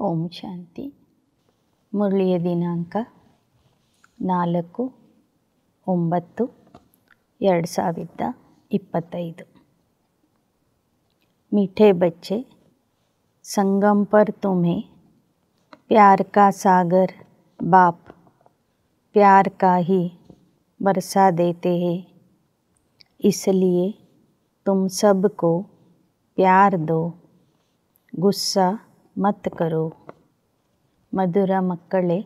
ಓಂ ಶಾಂತಿ. ಮುರಳಿಯ ದಿನಾಂಕ 4/9/2025. मीठे बच्चे, संगम पर तुम्हें प्यार का सागर बाप प्यार का ही बरसा देते हैं, इसलिए तुम सबको प्यार दो, गुस्सा मत करो. ಮಧುರ ಮಕ್ಕಳೇ,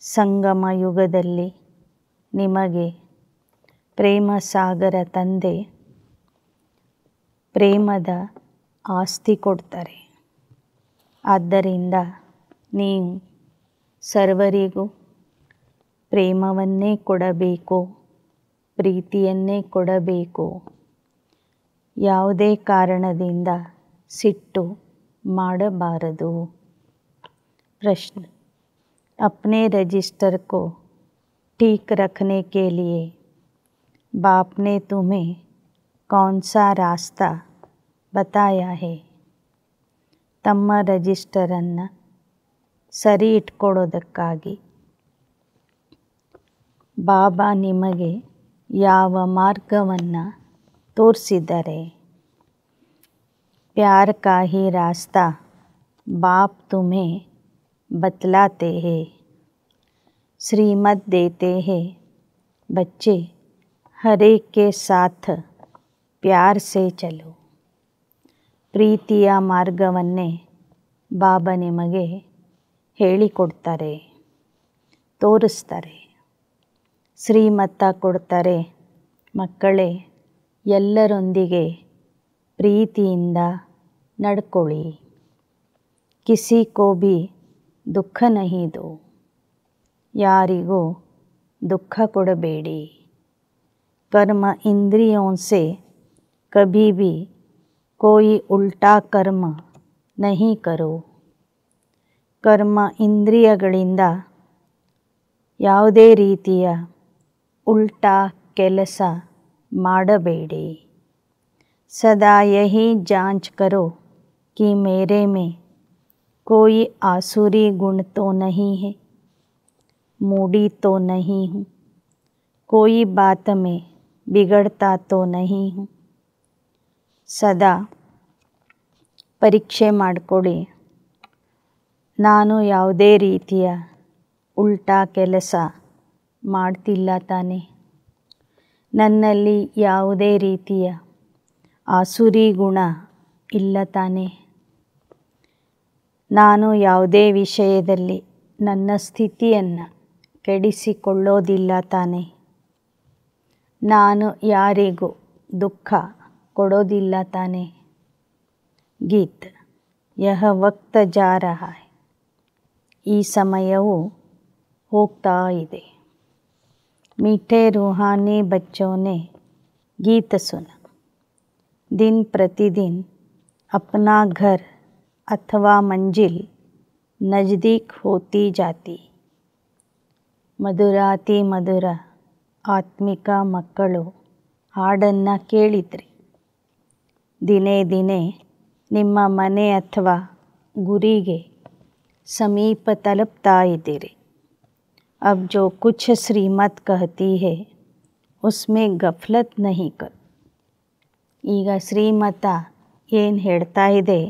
ಸಂಗಮ ಯುಗದಲ್ಲಿ ನಿಮಗೆ ಪ್ರೇಮ ಸಾಗರ ತಂದೆ ಪ್ರೇಮದ ಆಸ್ತಿ ಕೊಡ್ತಾರೆ. ಆದ್ದರಿಂದ ನೀವು ಸರ್ವರಿಗೂ ಪ್ರೇಮವನ್ನೇ ಕೊಡಬೇಕು, ಪ್ರೀತಿಯನ್ನೇ ಕೊಡಬೇಕು. ಯಾವುದೇ ಕಾರಣದಿಂದ ಸಿಟ್ಟು ಮಾಡಬಾರದು. प्रश्न: अपने रजिस्टर को ठीक रखने के लिए बाप ने तुम्हें कौन सा रास्ता बताया है? ತಮ್ಮ ರಿಜಿಸ್ಟರನ್ನು ಸರಿ ಇಟ್ಕೊಳ್ಳೋದಕ್ಕಾಗಿ ಬಾಬಾ ನಿಮಗೆ ಯಾವ ಮಾರ್ಗವನ್ನು ತೋರಿಸಿದ್ದಾರೆ? प्यार का ही रास्ता बाप तुम्हें बतलाते हैं, श्रीमत देते हैं. बच्चे, हर एक के साथ प्यार से चलो. ಪ್ರೀತಿಯ ಮಾರ್ಗವನ್ನೇ ಬಾಬಾ ನಿಮಗೆ ಹೇಳಿಕೊಡ್ತಾರೆ, ತೋರಿಸ್ತಾರೆ, ಶ್ರೀಮತ ಕೊಡ್ತಾರೆ. ಮಕ್ಕಳೇ, ಎಲ್ಲರೊಂದಿಗೆ ಪ್ರೀತಿಯಿಂದ ನಡ್ಕೊಳ್ಳಿ. किसी को भी दुख नहीं दो. ಯಾರಿಗೂ ದುಃಖ ಕೊಡಬೇಡಿ. कर्म इंद्रियों से कभी भी कोई उल्टा कर्म नहीं करो. ಕರ್ಮ ಇಂದ್ರಿಯಗಳಿಂದ ಯಾವುದೇ ರೀತಿಯ ಉಲ್ಟಾ ಕೆಲಸ ಮಾಡಬೇಡಿ. सदा यही जांच करो कि मेरे में कोई आसुरी गुण तो नहीं है, मूडी तो नहीं हूँ, कोई बात में बिगड़ता तो नहीं हूँ. ಸದಾ ಪರೀಕ್ಷೆ ಮಾಡಿಕೊಳ್ಳಿ, ನಾನು ಯಾವುದೇ ರೀತಿಯ ಉಲ್ಟಾ ಕೆಲಸ ಮಾಡ್ತಿಲ್ಲ ತಾನೆ, ನನ್ನಲ್ಲಿ ಯಾವುದೇ ರೀತಿಯ ಆಸುರಿ ಗುಣ ಇಲ್ಲ ತಾನೆ, ನಾನು ಯಾವುದೇ ವಿಷಯದಲ್ಲಿ ನನ್ನ ಸ್ಥಿತಿಯನ್ನು ಕೆಡಿಸಿಕೊಳ್ಳೋದಿಲ್ಲ ತಾನೆ, ನಾನು ಯಾರಿಗೂ ದುಃಖ ಕೊಡೋದಿಲ್ಲ ತಾನೆ. ಗೀತ್: ಯಹ ವಕ್ತ ಜಾ ರಹಾ ಹೈ. ಈ ಸಮಯವು ಹೋಗ್ತಾ ಇದೆ. मीठे रूहानी बच्चों ने गीत सुना. दिन प्रतिदिन अपना घर अथवा मंजिल नज़दीक होती जाती. ಮಧುರಾತಿ ಮಧುರ ಆತ್ಮಿಕ ಮಕ್ಕಳು ಹಾಡನ್ನು ಕೇಳಿದ್ರಿ. ದಿನೇ ದಿನೇ ನಿಮ್ಮ ಮನೆ ಅಥವಾ ಗುರಿಗೆ ಸಮೀಪ ತಲುಪ್ತಾ ಇದ್ದೀರಿ. अब जो कुछ श्रीमत कहती है उसमें गफलत नहीं करो. ಈಗ ಶ್ರೀಮತ ಏನು ಹೇಳ್ತಾ ಇದೆ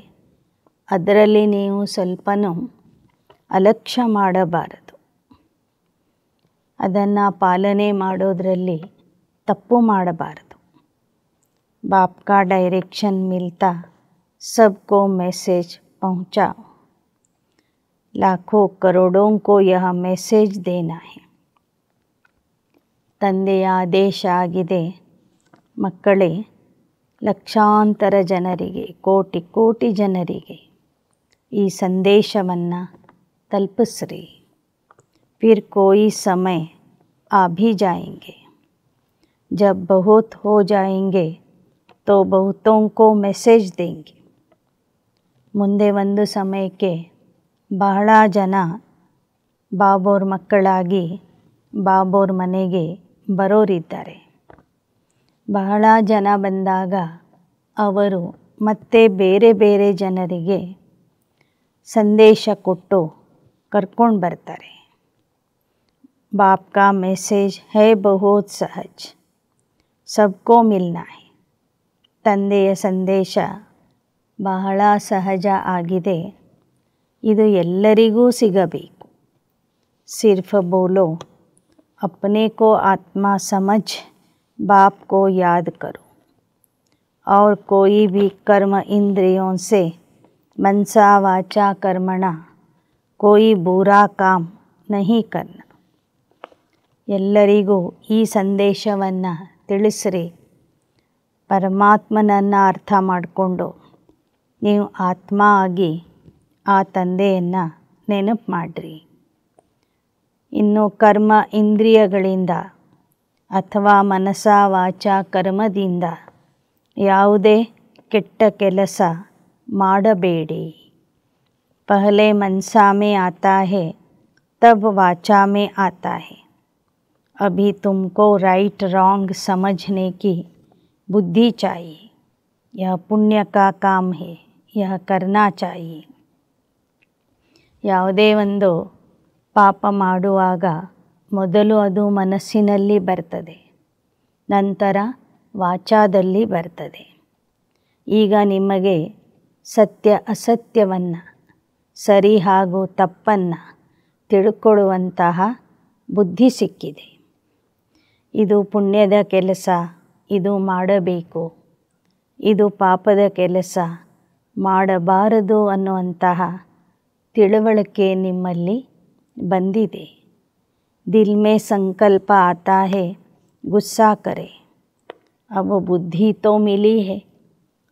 ಅದರಲ್ಲಿ ನೀವು ಸ್ವಲ್ಪನೂ ಅಲಕ್ಷ್ಯ ಮಾಡಬಾರದು. ಅದನ್ನು ಪಾಲನೆ ಮಾಡೋದರಲ್ಲಿ ತಪ್ಪು ಮಾಡಬಾರದು. बाप का डायरेक्शन मिलता सबको मैसेज पहुँचाओ. लाखों करोड़ों को यह मैसेज देना है. ತಂದೆಯ ಆದೇಶ ಆಗಿದೆ, ಮಕ್ಕಳೇ, ಲಕ್ಷಾಂತರ ಜನರಿಗೆ, ಕೋಟಿ ಕೋಟಿ ಜನರಿಗೆ ಈ ಸಂದೇಶವನ್ನು ತಲುಪಿಸ್ರಿ. फिर कोई समय आ भी जाएंगे, जब बहुत हो जाएंगे तो बहुतों को मैसेज देंगे. ಮುಂದೆ ಒಂದು ಸಮಯಕ್ಕೆ ಬಹಳ ಜನ ಬಾಬೋರ್ ಮಕ್ಕಳಾಗಿ ಬಾಬೋರ್ ಮನೆಗೆ ಬರೋರಿದ್ದಾರೆ. ಬಹಳ ಜನ ಬಂದಾಗ ಅವರು ಮತ್ತೆ ಬೇರೆ ಬೇರೆ ಜನರಿಗೆ ಸಂದೇಶ ಕೊಟ್ಟು ಕರ್ಕೊಂಡು ಬರ್ತಾರೆ. ಬಾಪ್ ಕಾ message high ಬಹುತ್ Sahaj, ಸಬ್ಕೋ Milna high. ತಂದೆಯ ಸಂದೇಶ ಬಹಳ ಸಹಜ ಆಗಿದೆ, ಇದು ಎಲ್ಲರಿಗೂ ಸಿಗಬೇಕು. ಸಿರ್ಫ್ ಬೋಲೋ अपने को आत्मा समझ बाप को याद करो और कोई भी कर्म इंद्रियों से मनसा वाचा कर्मणा कोई बुरा काम नहीं करना. ಎಲ್ಲರಿಗೂ ಈ ಸಂದೇಶವನ್ನು ತಿಳಿಸ್ರಿ. ಪರಮಾತ್ಮನನ್ನು ಅರ್ಥ ಮಾಡಿಕೊಂಡು ನೀವು ಆತ್ಮ ಆಗಿ ಆ ತಂದೆಯನ್ನು ನೆನಪು ಮಾಡಿರಿ. ಇನ್ನು ಕರ್ಮ ಇಂದ್ರಿಯಗಳಿಂದ ಅಥವಾ ಮನಸ ವಾಚ ಕರ್ಮದಿಂದ ಯಾವುದೇ ಕೆಟ್ಟ ಕೆಲಸ ಮಾಡಬೇಡಿ. ಪಹಲೆ मनसा में आता है तब वाचा में आता है. अभी तुमको राइट रॉन्ग समझने की बुद्धि चाहिए. यह पुण्य का काम है, यह करना चाहिए. ಯಾವುದೇ ಒಂದು ಪಾಪ ಮಾಡುವಾಗ ಮೊದಲು ಅದು ಮನಸ್ಸಿನಲ್ಲಿ ಬರ್ತದೆ, ನಂತರ ವಾಚಾದಲ್ಲಿ ಬರ್ತದೆ. ಈಗ ನಿಮಗೆ ಸತ್ಯ ಅಸತ್ಯವನ್ನು, ಸರಿ ಹಾಗೂ ತಪ್ಪನ್ನು ತಿಳ್ಕೊಳ್ಳುವಂತಹ ಬುದ್ಧಿ ಸಿಕ್ಕಿದೆ. ಇದು ಪುಣ್ಯದ ಕೆಲಸ, ಇದು ಮಾಡಬೇಕು, ಇದು ಪಾಪದ ಕೆಲಸ ಮಾಡಬಾರದು ಅನ್ನುವಂತಹ ತಿಳುವಳಿಕೆ ನಿಮ್ಮಲ್ಲಿ ಬಂದಿದೆ. दिल में संकल्प आता है गुस्सा करे. अब बुद्धि तो मिली है,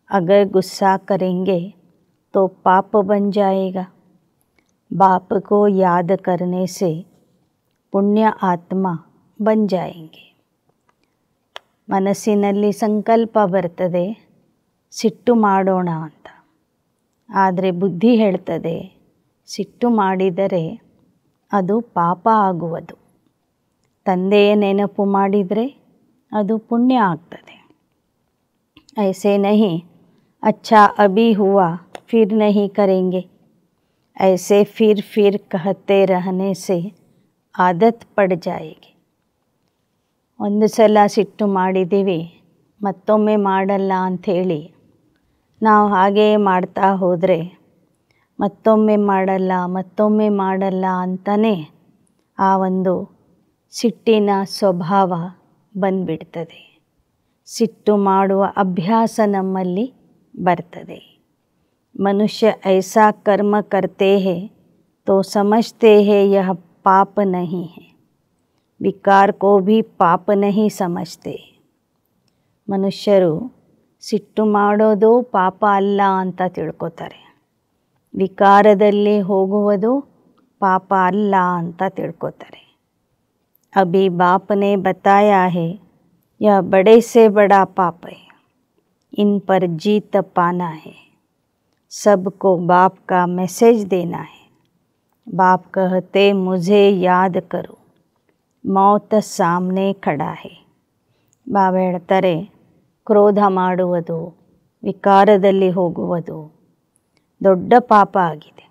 अगर गुस्सा करेंगे तो पाप बन जाएगा. बाप को याद करने से पुण्य आत्मा बन जाएंगे. ಮನಸ್ಸಿನಲ್ಲಿ ಸಂಕಲ್ಪ ಬರ್ತದೆ ಸಿಟ್ಟು ಮಾಡೋಣ ಅಂತ, ಆದರೆ ಬುದ್ಧಿ ಹೇಳ್ತದೆ ಸಿಟ್ಟು ಮಾಡಿದರೆ ಅದು ಪಾಪ ಆಗುವುದು. ತಂದೆಯ ನೆನಪು ಮಾಡಿದರೆ ಅದು ಪುಣ್ಯ ಆಗ್ತದೆ. ಐಸೆ ನಹಿ ಅಚ್ಚಾ ಅಭಿ ಹುವಾ ಫಿರ್ ನಹಿ ಕರೆಂಗೆ, ಐಸೆ ಫಿರ್ ಕಹತೆ ರಹನೆ ಸೆ ಆದತ್ ಪಡ್ ಜಾಯೇಗಿ. ಒಂದು ಸಲ ಸಿಟ್ಟು ಮಾಡಿದ್ದೀವಿ, ಮತ್ತೊಮ್ಮೆ ಮಾಡಲ್ಲ ಅಂಥೇಳಿ ನಾವು ಹಾಗೇ ಮಾಡ್ತಾ ಹೋದರೆ ಮತ್ತೊಮ್ಮೆ ಮಾಡಲ್ಲ ಅಂತಲೇ ಆ ಒಂದು ಸಿಟ್ಟಿನ ಸ್ವಭಾವ ಬಂದ್ಬಿಡ್ತದೆ. ಸಿಟ್ಟು ಮಾಡುವ ಅಭ್ಯಾಸ ನಮ್ಮಲ್ಲಿ ಬರ್ತದೆ. ಮನುಷ್ಯ ಐಸಾ ಕರ್ಮ ಕರ್ತೆ ಹೈ ತೋ ಸಮಜ್ತೆ ಹೈ ಯಹ ಪಾಪ ನಹಿ ಹೈ, ವಿಕಾರ ಕೋ ಭಿ ಪಾಪ ನಹಿ ಸಮಜ್ತೆ. ಮನುಷ್ಯರು ಸಿಟ್ಟು ಮಾಡೋದು ಪಾಪ ಅಲ್ಲ ಅಂತ ತಿಳ್ಕೊತಾರೆ, ವಿಕಾರದಲ್ಲಿ ಹೋಗುವುದು ಪಾಪ ಅಲ್ಲ ಅಂತ ತಿಳ್ಕೊತಾರೆ. ಅಭಿ ಬಾಪ್ ನೆ ಬತಾಯಾ ಹೈ ಯಹ ಬಡೆ ಸೆ ಬಡಾ ಪಾಪ ಹೈ, ಇನ್ ಪರ್ ಜೀತ್ ಪಾನಾ ಹೈ. सबको बाप का मैसेज देना है. बाप कहते मुझे याद करो, मौत सामने खड़ा है. ಬಾಬಾ ಹೇಳ್ತಾರೆ ಕ್ರೋಧ ಮಾಡುವುದು, ವಿಕಾರದಲ್ಲಿ ಹೋಗುವುದು ದೊಡ್ಡ ಪಾಪ ಆಗಿದೆ.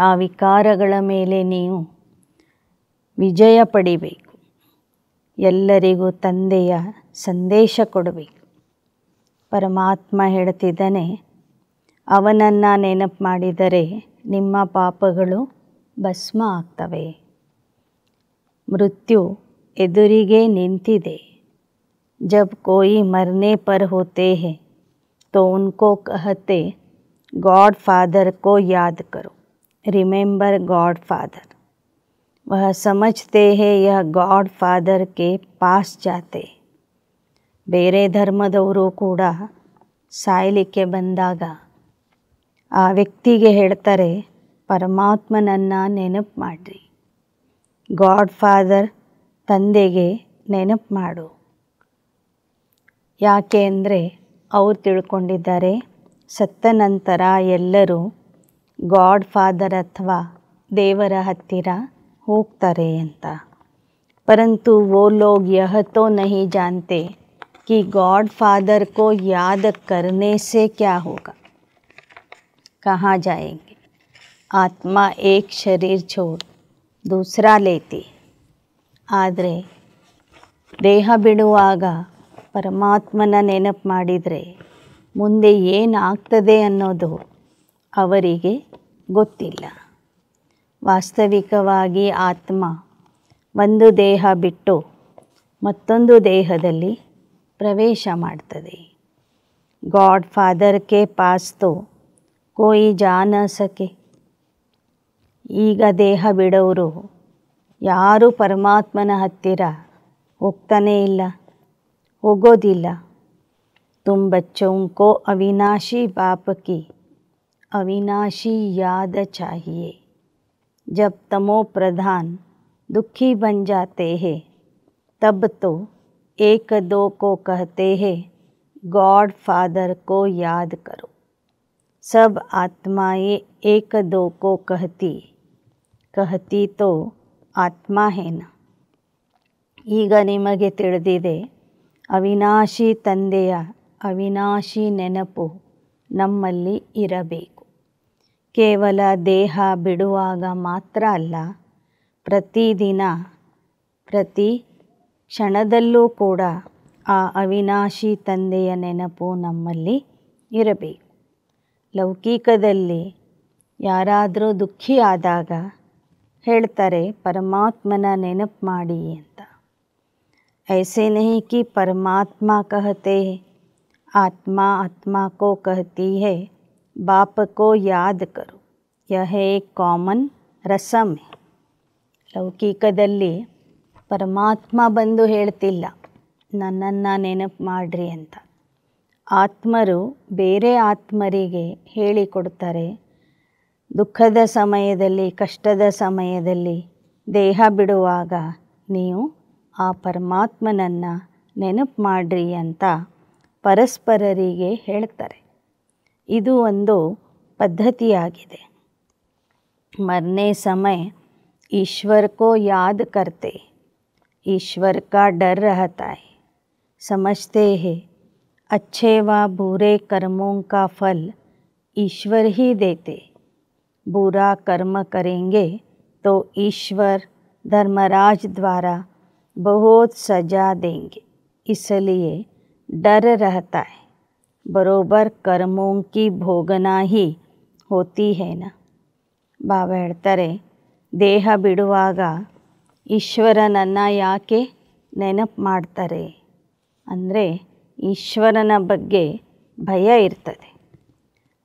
ಆ ವಿಕಾರಗಳ ಮೇಲೆ ನೀವು ವಿಜಯ ಪಡಿಬೇಕು. ಎಲ್ಲರಿಗೂ ತಂದೆಯ ಸಂದೇಶ ಕೊಡಬೇಕು. ಪರಮಾತ್ಮ ಹೇಳ್ತಿದ್ದಾನೆ, ಅವನನ್ನು ನೆನಪು ಮಾಡಿದರೆ ನಿಮ್ಮ ಪಾಪಗಳು ಭಸ್ಮ ಆಗ್ತವೆ. ಮೃತ್ಯು ಎದುರಿಗೆ ನಿಂತಿದೆ. जब कोई मरने पर होते हैं तो उनको कहते गॉड फादर को याद करो, रिमेंबर गॉड फादर. वह समझते हैं यह गॉड फादर के पास जाते. ಬೇರೆ ಧರ್ಮದವರು ಕೂಡ ಸಾಯಲಿಕ್ಕೆ ಬಂದಾಗ ಆ ವ್ಯಕ್ತಿಗೆ ಹೇಳ್ತಾರೆ ಪರಮಾತ್ಮನನ್ನು ನೆನಪು ಮಾಡಿರಿ. ಗಾಡ್ ಫಾದರ್ ತಂದೆಗೆ ನೆನಪು ಮಾಡು. ಯಾಕೆ ಅಂದರೆ ಅವ್ರು ತಿಳ್ಕೊಂಡಿದ್ದಾರೆ ಸತ್ತ ನಂತರ ಎಲ್ಲರೂ ಗಾಡ್ ಫಾದರ್ ಅಥವಾ ದೇವರ ಹತ್ತಿರ ಹೋಗ್ತಾರೆ ಅಂತ. ಪರಂತು वो लोग यह तो नहीं जानते कि गॉड फादर को याद करने से क्या होगा, कहाँ जाएंगे. ಆತ್ಮ ಏಕ್ ಶರೀರ್ ಛೋಡ್ ದೂಸರಾ ಲೇತಿ. ಆದರೆ ದೇಹ ಬಿಡುವಾಗ ಪರಮಾತ್ಮನ ನೆನಪು ಮಾಡಿದರೆ ಮುಂದೆ ಏನಾಗ್ತದೆ ಅನ್ನೋದು ಅವರಿಗೆ ಗೊತ್ತಿಲ್ಲ. ವಾಸ್ತವಿಕವಾಗಿ ಆತ್ಮ ಒಂದು ದೇಹ ಬಿಟ್ಟು ಮತ್ತೊಂದು ದೇಹದಲ್ಲಿ ಪ್ರವೇಶ ಮಾಡ್ತದೆ. गॉड फादर के पास तो कोई जा न सके. ಈಗ ದೇಹ ಬಿಡೋರು ಯಾರೂ ಪರಮಾತ್ಮನ ಹತ್ತಿರ ಹೋಗ್ತಾನೇ ಇಲ್ಲ, ಹೋಗೋದಿಲ್ಲ. तुम बच्चों को अविनाशी बाप की अविनाशी याद चाहिए. जब तमो प्रधान दुखी बन जाते हैं तब तो एक दो को कहते हैं गॉड फादर को याद करो. सब आत्माएं एक दो को कहती तो ಆತ್ಮ ಹೇನ. ಈಗ ನಿಮಗೆ ತಿಳಿದಿದೆ, ಅವಿನಾಶಿ ತಂದೆಯ ಅವಿನಾಶಿ ನೆನಪು ನಮ್ಮಲ್ಲಿ ಇರಬೇಕು. ಕೇವಲ ದೇಹ ಬಿಡುವಾಗ ಮಾತ್ರ ಅಲ್ಲ, ಪ್ರತಿದಿನ ಪ್ರತಿ ಕ್ಷಣದಲ್ಲೂ ಕೂಡ ಆ ಅವಿನಾಶಿ ತಂದೆಯ ನೆನಪು ನಮ್ಮಲ್ಲಿ ಇರಬೇಕು. ಲೌಕಿಕದಲ್ಲಿ ಯಾರಾದರೂ ದುಃಖಿ ಆದಾಗ ಹೇಳ್ತಾರೆ ಪರಮಾತ್ಮನ ನೆನಪು ಮಾಡಿ ಅಂತ. ऐसे नहीं कि परमात्मा कहते हैं, आत्मा आत्मा को कहती है बाप को याद करो. यह एक कॉमन रसम है. ಲೌಕಿಕದಲ್ಲಿ ಪರಮಾತ್ಮ ಬಂದು ಹೇಳ್ತಿಲ್ಲ ನನ್ನನ್ನು ನೆನಪು ಮಾಡ್ರಿ ಅಂತ. ಆತ್ಮರು ಬೇರೆ ಆತ್ಮರಿಗೆ ಹೇಳಿಕೊಡ್ತಾರೆ. ದುಃಖದ ಸಮಯದಲ್ಲಿ, ಕಷ್ಟದ ಸಮಯದಲ್ಲಿ, ದೇಹ ಬಿಡುವಾಗ ನೀವು ಆ ಪರಮಾತ್ಮನನ್ನು ನೆನಪು ಮಾಡ್ರಿ ಅಂತ ಪರಸ್ಪರರಿಗೆ ಹೇಳ್ತಾರೆ. ಇದು ಒಂದು ಪದ್ಧತಿಯಾಗಿದೆ. ಮರನೆ ಸಮಯ ईश्वर को याद करते, ईश्वर का डर रहता है. समझते हैं अच्छे व बुरे कर्मों का फल ईश्वर ही देते. बुरा कर्म करेंगे तो ईश्वर धर्मराज द्वारा बहुत सजा देंगे. इसलिए डर रहता है. बरोबर कर्मों की भोगना ही होती है ना. ಬಾಬಾ ಹೇಳ್ತಾರೆ, ದೇಹ ಬಿಡುವಾಗ ಈಶ್ವರನನ್ನು ಯಾಕೆ ನೆನಪು ಮಾಡ್ತಾರೆ ಅಂದರೆ ಈಶ್ವರನ ಬಗ್ಗೆ ಭಯ ಇರ್ತದೆ.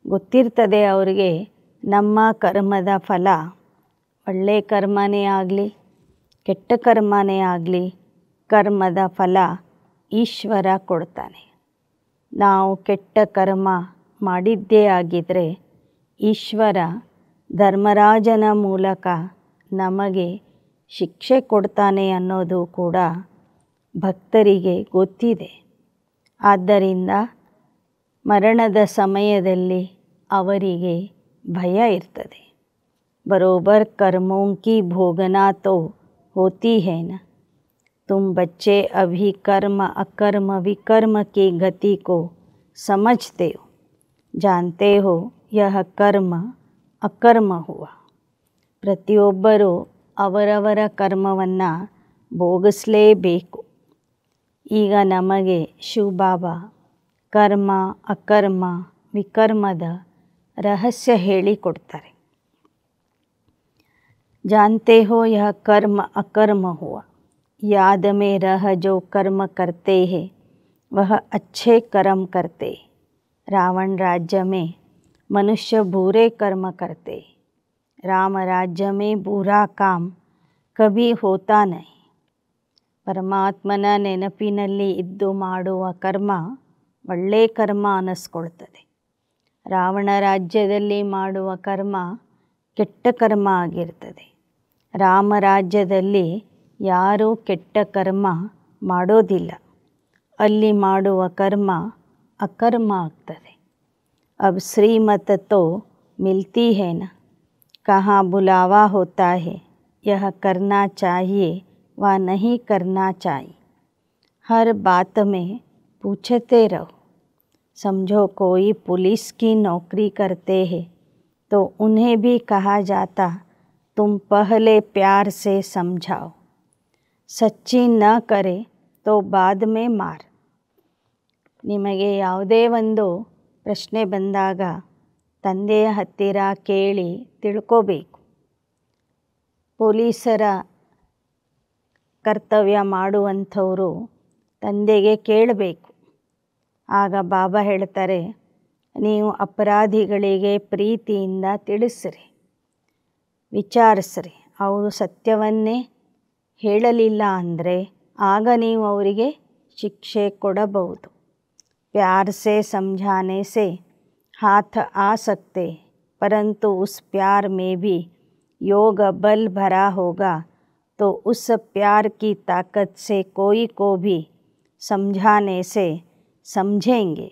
ಗೊತ್ತಿರ್ತದೆ ಅವರಿಗೆ ನಮ್ಮ ಕರ್ಮದ ಫಲ ಒಳ್ಳೆಯ ಕರ್ಮನೇ ಆಗಲಿ ಕೆಟ್ಟ ಕರ್ಮನೇ ಆಗಲಿ ಕರ್ಮದ ಫಲ ಈಶ್ವರ ಕೊಡ್ತಾನೆ. ನಾವು ಕೆಟ್ಟ ಕರ್ಮ ಮಾಡಿದ್ದೇ ಆಗಿದ್ದರೆ ಈಶ್ವರ ಧರ್ಮರಾಜನ ಮೂಲಕ ನಮಗೆ ಶಿಕ್ಷೆ ಕೊಡ್ತಾನೆ ಅನ್ನೋದು ಕೂಡ ಭಕ್ತರಿಗೆ ಗೊತ್ತಿದೆ. ಆದ್ದರಿಂದ ಮರಣದ ಸಮಯದಲ್ಲಿ ಅವರಿಗೆ ಭಯ ಇರ್ತದೆ. ಬರೋಬರ್ कर्मों की भोगना तो होती है ना. तुम बच्चे अभी कर्म अकर्म विकर्म की गति को समझते हो, जानते हो यह कर्म ಅಕರ್ಮ ಹುವ. ಪ್ರತಿಯೊಬ್ಬರೂ ಅವರವರ ಕರ್ಮವನ್ನು ಭೋಗಿಸಲೇಬೇಕು. ಈಗ ನಮಗೆ ಶಿವಬಾಬಾ ಕರ್ಮ ಅಕರ್ಮ ವಿಕರ್ಮದ ರಹಸ್ಯ ಹೇಳಿಕೊಡ್ತಾರೆ. जानते हो यह कर्म अकर्म हुआ. याद में रह जो कर्म करते हैं वह अच्छे कर्म करते. रावण राज्य में मनुष्य बुरे कर्म करते. राम राज्य में बुरा काम कभी होता नहीं. ಪರಮಾತ್ಮನ ನೆನಪಿನಲ್ಲಿ ಇದ್ದು ಮಾಡುವ ಕರ್ಮ ಒಳ್ಳೆ ಕರ್ಮ ಅನ್ನಿಸ್ಕೊಳ್ತದೆ. ರಾವಣ ರಾಜ್ಯದಲ್ಲಿ ಮಾಡುವ ಕರ್ಮ ಕೆಟ್ಟ ಕರ್ಮ ಆಗಿರ್ತದೆ. ರಾಮ ರಾಜ್ಯದಲ್ಲಿ ಯಾರೂ ಕೆಟ್ಟ ಕರ್ಮ ಮಾಡೋದಿಲ್ಲ. ಅಲ್ಲಿ ಮಾಡುವ ಕರ್ಮ ಅಕರ್ಮ ಆಗ್ತದೆ. अब श्रीमत तो मिलती है ना. कहाँ बुलावा होता है, यह करना चाहिए व नहीं करना चाहिए. हर बात में पूछते रहो. समझो कोई पुलिस की नौकरी करते हैं तो उन्हें भी कहा जाता तुम पहले प्यार से समझाओ, सच्ची न करे तो बाद में मार. ನಿಮಗೆ ಯಾವುದೇ ಒಂದು ಪ್ರಶ್ನೆ ಬಂದಾಗ ತಂದೆಯ ಹತ್ತಿರ ಕೇಳಿ ತಿಳ್ಕೋಬೇಕು. ಪೊಲೀಸರ ಕರ್ತವ್ಯ ಮಾಡುವಂಥವರು ತಂದೆಗೆ ಕೇಳಬೇಕು. ಆಗ ಬಾಬಾ ಹೇಳ್ತಾರೆ, ನೀವು ಅಪರಾಧಿಗಳಿಗೆ ಪ್ರೀತಿಯಿಂದ ತಿಳಿಸ್ರಿ, ವಿಚಾರಿಸ್ರಿ. ಅವರು ಸತ್ಯವನ್ನೇ ಹೇಳಲಿಲ್ಲ ಅಂದರೆ ಆಗ ನೀವು ಅವರಿಗೆ ಶಿಕ್ಷೆ ಕೊಡಬಹುದು. प्यार से समझाने से हाथ आ सकते, परंतु उस प्यार में भी योग बल भरा होगा तो उस प्यार की ताकत से कोई को भी समझाने से समझेंगे.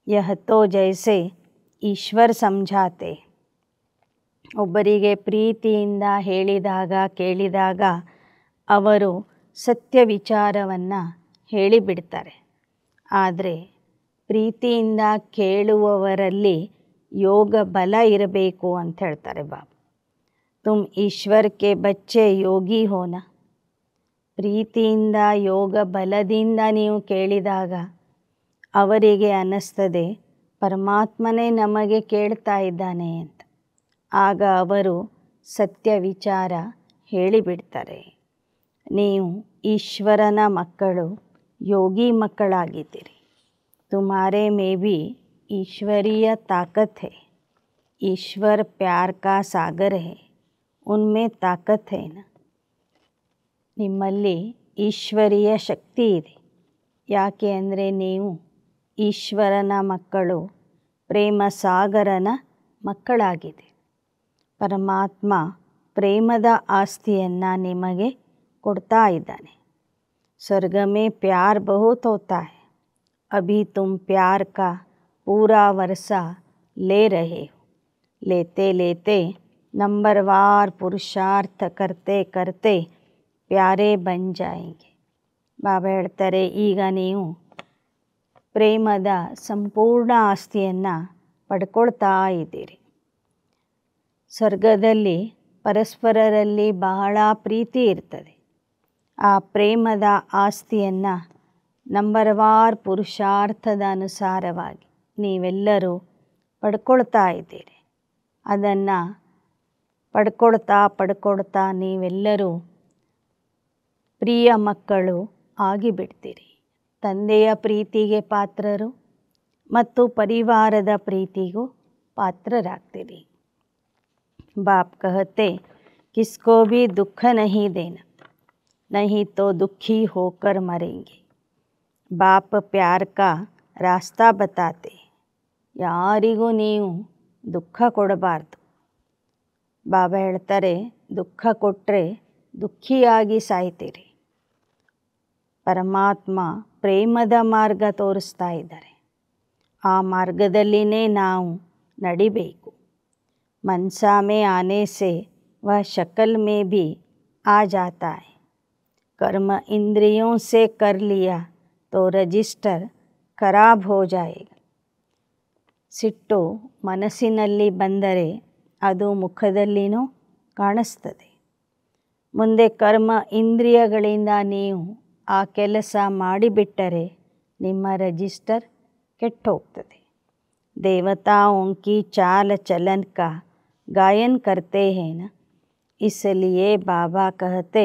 यह तो जैसे ईश्वर समझाते. ಒಬ್ಬರಿಗೆ ಪ್ರೀತಿಯಿಂದ ಹೇಳಿದಾಗ ಕೇಳಿದಾಗ ಅವರು ಸತ್ಯ ವಿಚಾರವನ್ನು ಹೇಳಿಬಿಡ್ತಾರೆ. ಆದರೆ ಪ್ರೀತಿಯಿಂದ ಕೇಳುವವರಲ್ಲಿ ಯೋಗ ಬಲ ಇರಬೇಕು ಅಂತ ಹೇಳ್ತಾರೆ ಬಾಬಾ. ತುಮ್ ಈಶ್ವರ್ ಕೆ ಬಚ್ಚೆ ಯೋಗಿ ಹೋನ. ಪ್ರೀತಿಯಿಂದ ಯೋಗ ಬಲದಿಂದ ನೀವು ಕೇಳಿದಾಗ ಅವರಿಗೆ ಅನ್ನಿಸ್ತದೆ ಪರಮಾತ್ಮನೇ ನಮಗೆ ಕೇಳ್ತಾ ಇದ್ದಾನೆ ಅಂತ. ಆಗ ಅವರು ಸತ್ಯ ವಿಚಾರ ಹೇಳಿಬಿಡ್ತಾರೆ. ನೀವು ಈಶ್ವರನ ಮಕ್ಕಳು, ಯೋಗಿ ಮಕ್ಕಳಾಗಿದ್ದೀರಿ. तुम्हारे में भी ईश्वरीय ताकत है. ईश्वर प्यार का सागर है, उनमें ताकत है ना. ನಿಮ್ಮಲ್ಲಿ ಈಶ್ವರೀಯ ಶಕ್ತಿ ಇದೆ. ಯಾಕೆ ಅಂದರೆ ನೀವು ಈಶ್ವರನ ಮಕ್ಕಳು, ಪ್ರೇಮ ಸಾಗರನ ಮಕ್ಕಳಾಗಿದೆ. ಪರಮಾತ್ಮ ಪ್ರೇಮದ ಆಸ್ತಿಯನ್ನು ನಿಮಗೆ ಕೊಡ್ತಾ ಇದ್ದಾನೆ. ಸ್ವರ್ಗ ಮೇ ಪ್ಯಾರ್ ಬಹುತ್ ಹೋತಾ है. अभी तुम प्यार का पूरा वर्षा ले रहे हो. लेते लेते नंबरवार पुरुषार्थ करते करते प्यारे बन जाएंगे. ಬಾಬಾ ಹೇಳ್ತಾರೆ, ಈಗ ನೀವು ಪ್ರೇಮದ ಸಂಪೂರ್ಣ ಆಸ್ತಿಯನ್ನು ಪಡ್ಕೊಳ್ತಾ ಇದ್ದೀರಿ. ಸ್ವರ್ಗದಲ್ಲಿ ಪರಸ್ಪರರಲ್ಲಿ ಬಹಳ ಪ್ರೀತಿ ಇರ್ತದೆ. ಆ ಪ್ರೇಮದ ಆಸ್ತಿಯನ್ನು ನಂಬರ್ವಾರ್ ಪುರುಷಾರ್ಥದ ಅನುಸಾರವಾಗಿ ನೀವೆಲ್ಲರೂ ಪಡ್ಕೊಳ್ತಾ ಇದ್ದೀರಿ. ಅದನ್ನು ಪಡ್ಕೊಳ್ತಾ ನೀವೆಲ್ಲರೂ ಪ್ರಿಯ ಮಕ್ಕಳು ಆಗಿಬಿಡ್ತೀರಿ. ತಂದೆಯ ಪ್ರೀತಿಗೆ ಪಾತ್ರರು ಮತ್ತು ಪರಿವಾರದ ಪ್ರೀತಿಗೂ ಪಾತ್ರರಾಗ್ತೀರಿ. ಬಾಪ್ ಕಹತೆ ಕಿಸ್ಕೋ ಭಿ ದುಃಖ ನಹೀ ದೇನಾ, ನಹೀ ತೋ ದುಃಖಿ ಹೋಕರ್ ಮರೆಂಗೆ. ಬಾಪ್ ಪ್ಯಾರ್ ಕಾ ರಾಸ್ತಾ ಬತಾತೆ. ಯಾರಿಗೂ ನೀವು ದುಃಖ ಕೊಡಬಾರ್ದು. ಬಾಬಾ ಹೇಳ್ತಾರೆ, ದುಃಖ ಕೊಟ್ಟರೆ ದುಃಖಿಯಾಗಿ ಸಾಯ್ತೀರಿ. ಪರಮಾತ್ಮ ಪ್ರೇಮದ ಮಾರ್ಗ ತೋರಿಸ್ತಾ ಇದ್ದಾರೆ. ಆ ಮಾರ್ಗದಲ್ಲಿನೇ ನಾವು ನಡಿಬೇಕು. मनसा में आने से वह शक्ल में भी आ जाता है. कर्म इंद्रियों से कर लिया तो रजिस्टर खराब हो जाएगा. ಸಿಟ್ಟು ಮನಸ್ಸಿನಲ್ಲಿ ಬಂದರೆ ಅದು ಮುಖದಲ್ಲಿನೂ ಕಾಣಿಸ್ತದೆ. ಮುಂದೆ ಕರ್ಮ ಇಂದ್ರಿಯಗಳಿಂದ ನೀವು ಆ ಕೆಲಸ ಮಾಡಿಬಿಟ್ಟರೆ ನಿಮ್ಮ ರಜಿಸ್ಟರ್ ಕೆಟ್ಟೋಗ್ತದೆ. देवताओं की चाल चलन का गायन करते हैं ना, इसलिए बाबा कहते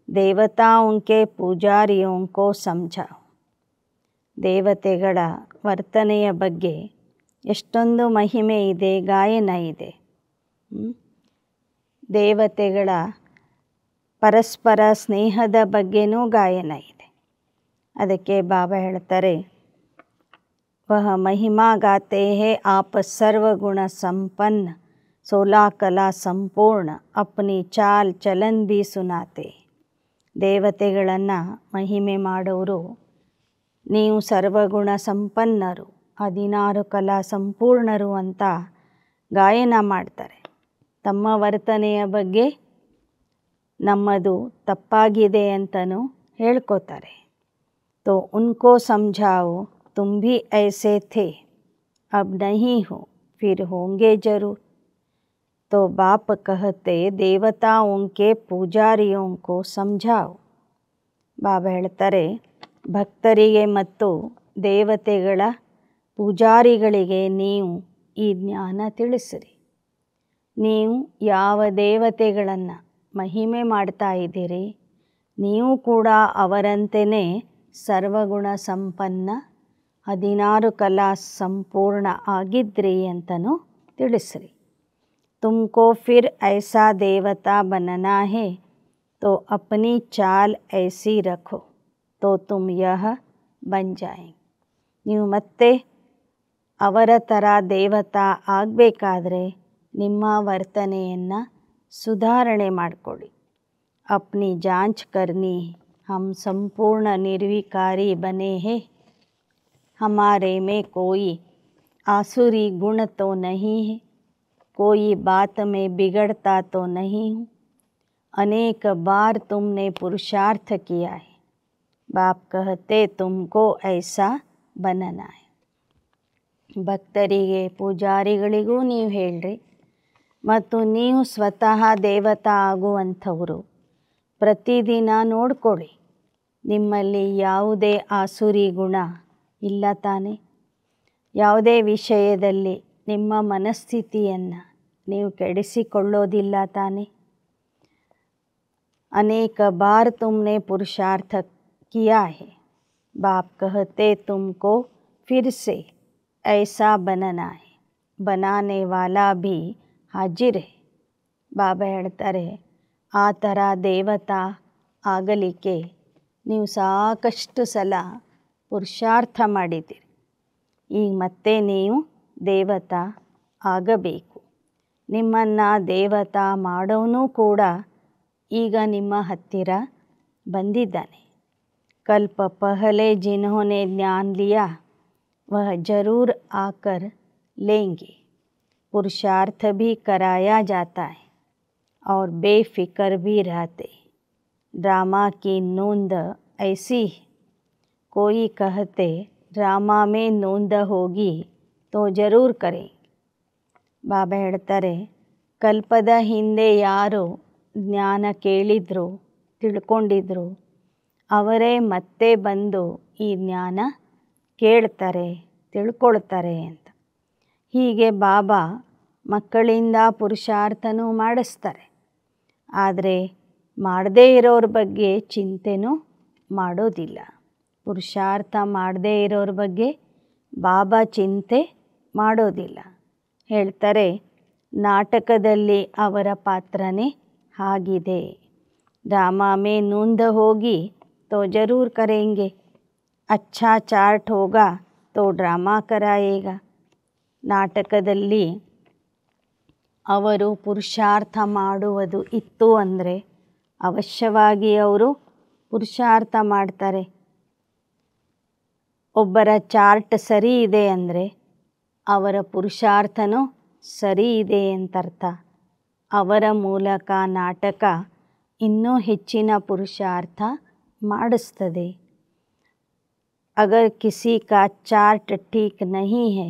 देवताओं के पूजारियों को समझाओ. ದೇವತೆಗಳ ವರ್ತನೆಯ ಬಗ್ಗೆ ಎಷ್ಟೊಂದು ಮಹಿಮೆ ಇದೆ, ಗಾಯನ ಇದೆ. ದೇವತೆಗಳ ಪರಸ್ಪರ ಸ್ನೇಹದ ಬಗ್ಗೆನೂ ಗಾಯನ ಇದೆ. ಅದಕ್ಕೆ ಬಾಬಾ ಹೇಳ್ತಾರೆ, वह महिमा गाते हैं आप सर्वगुण संपन्न, 16 कला संपूर्ण, अपनी चाल चलन भी सुनाते. ದೇವತೆಗಳನ್ನು ಮಹಿಮೆ ಮಾಡೋರು, ನೀವು ಸರ್ವಗುಣ ಸಂಪನ್ನರು, 16 ಕಲಾ ಸಂಪೂರ್ಣರು ಅಂತ ಗಾಯನ ಮಾಡ್ತಾರೆ. ತಮ್ಮ ವರ್ತನೆಯ ಬಗ್ಗೆ ನಮ್ಮದು ತಪ್ಪಾಗಿದೆ ಅಂತಲೂ ಹೇಳ್ಕೋತಾರೆ. तो उनको समझाओ तुम भी ऐसे थे, अब नहीं हो, फिर होंगे जरूर. तो बाप कहते देवताओं के पूजारियों को समझाओ. ಬಾಬಾ ಹೇಳ್ತಾರೆ ಭಕ್ತರಿಗೆ ಮತ್ತು ದೇವತೆಗಳ ಪೂಜಾರಿಗಳಿಗೆ ನೀವು ಈ ಜ್ಞಾನ ತಿಳಿಸಿರಿ. ನೀವು ಯಾವ ದೇವತೆಗಳನ್ನು ಮಹಿಮೆ ಮಾಡ್ತಾ ಇದ್ದೀರಿ, ನೀವು ಕೂಡ ಅವರಂತೆಯೇ ಸರ್ವಗುಣ ಸಂಪನ್ನ 16 ಕಲಾ ಸಂಪೂರ್ಣ ಆಗಿದ್ರಿ ಅಂತಲೂ ತಿಳಿಸಿರಿ. तुमको फिर ऐसा देवता बनना है तो अपनी चाल ऐसी रखो तो तुम यह बन जाएंगे. ನೀವು ಮತ್ತೆ ಅವರ ಥರ ದೇವತಾ ಆಗಬೇಕಾದ್ರೆ ನಿಮ್ಮ ವರ್ತನೆಯನ್ನು ಸುಧಾರಣೆ ಮಾಡಿಕೊಳ್ಳಿ. अपनी जांच करनी हम संपूर्ण निर्विकारी बने हैं. हमारे में कोई आसुरी गुण तो नहीं है, कोई बात में बिगड़ता तो नहीं हूँ. अनेक बार तुमने पुरुषार्थ किया है. बाप कहते तुमको ऐसा बनना है. ಭಕ್ತರಿಗೆ ಪೂಜಾರಿಗಳಿಗೂ ನೀವು ಹೇಳ್ರಿ ಮತ್ತು ನೀವು ಸ್ವತಃ ದೇವತಾ ಆಗುವಂಥವರು ಪ್ರತಿದಿನ ನೋಡ್ಕೊಳ್ಳಿ, ನಿಮ್ಮಲ್ಲಿ ಯಾವುದೇ ಆಸುರಿ ಗುಣ ಇಲ್ಲ ತಾನೆ. ಯಾವುದೇ ವಿಷಯದಲ್ಲಿ ನಿಮ್ಮ ಮನಸ್ಥಿತಿಯನ್ನು ನೀವು ಕೆಡಿಸಿಕೊಳ್ಳೋದಿಲ್ಲ ತಾನೆ. ಅನೇಕ ಬಾರ್ ತುಮ್ನೆ ಪುರುಷಾರ್ಥ ಕಿಯಾ ಹೈ. ಬಾಪ್ ಕಹತೆ ತುಮಕೋ ಫಿರ್ ಸೆ ಐಸಾ ಬನನಾ ಹೈ, ಬನಾನೆ ವಾಲಾ ಭೀ ಹಾಜಿರ್ ಹೈ. ಬಾಬಾ ಹೇಳ್ತಾರೆ ಆ ಥರ ದೇವತಾ ಆಗಲಿಕ್ಕೆ ನೀವು ಸಾಕಷ್ಟು ಸಲ ಪುರುಷಾರ್ಥ ಮಾಡಿದ್ದೀರಿ. ಈಗ ಮತ್ತೆ ನೀವು ದೇವತಾ ಆಗಬೇಕು. ನಿಮ್ಮನ್ನು ದೇವತಾ ಮಾಡೋನು ಕೂಡ ಈಗ ನಿಮ್ಮ ಹತ್ತಿರ ಬಂದಿದ್ದಾನೆ. ಕಲ್ಪ ಪಹಲೆ जिन्होंने ज्ञान लिया वह जरूर आकर लेंगे. पुरुषार्थ भी कराया जाता है और बेफिक्र भी रहते. ड्रामा की नोंद ऐसी है, कोई कहते ड्रामा में नोंद होगी तो ज़रूर करें. ಬಾಬಾ ಹೇಳ್ತಾರೆ ಕಲ್ಪದ ಹಿಂದೆ ಯಾರು ಜ್ಞಾನ ಕೇಳಿದ್ರು ತಿಳ್ಕೊಂಡಿದ್ರು ಅವರೇ ಮತ್ತೆ ಬಂದು ಈ ಜ್ಞಾನ ಕೇಳ್ತಾರೆ ತಿಳ್ಕೊಳ್ತಾರೆ ಅಂತ. ಹೀಗೆ ಬಾಬಾ ಮಕ್ಕಳಿಂದ ಪುರುಷಾರ್ಥನೂ ಮಾಡಿಸ್ತಾರೆ, ಆದರೆ ಮಾಡದೇ ಇರೋರ ಬಗ್ಗೆ ಚಿಂತೆನೂ ಮಾಡೋದಿಲ್ಲ. ಪುರುಷಾರ್ಥ ಮಾಡದೇ ಇರೋರ ಬಗ್ಗೆ ಬಾಬಾ ಚಿಂತೆ ಮಾಡೋದಿಲ್ಲ. ಹೇಳ್ತಾರೆ ನಾಟಕದಲ್ಲಿ ಅವರ ಪಾತ್ರನೇ ಹಾಗಿದೆ. ड्रामा में नूंद होगी तो ज़रूर करेंगे, अच्छा चार्ट होगा तो ड्रामा कराएगा. ನಾಟಕದಲ್ಲಿ ಅವರು ಪುರುಷಾರ್ಥ ಮಾಡುವುದು ಇತ್ತು ಅಂದರೆ ಅವಶ್ಯವಾಗಿ ಅವರು ಪುರುಷಾರ್ಥ ಮಾಡ್ತಾರೆ. ಒಬ್ಬರ ಚಾರ್ಟ್ ಸರಿ ಇದೆ ಅಂದರೆ ಅವರ ಪುರುಷಾರ್ಥನೂ ಸರಿ ಇದೆ ಅಂತರ್ಥ. ಅವರ ಮೂಲಕ ನಾಟಕ ಇನ್ನೂ ಹೆಚ್ಚಿನ ಪುರುಷಾರ್ಥ ಮಾಡಿಸ್ತದೆ. अगर किसी का चार्ट ठीक नहीं है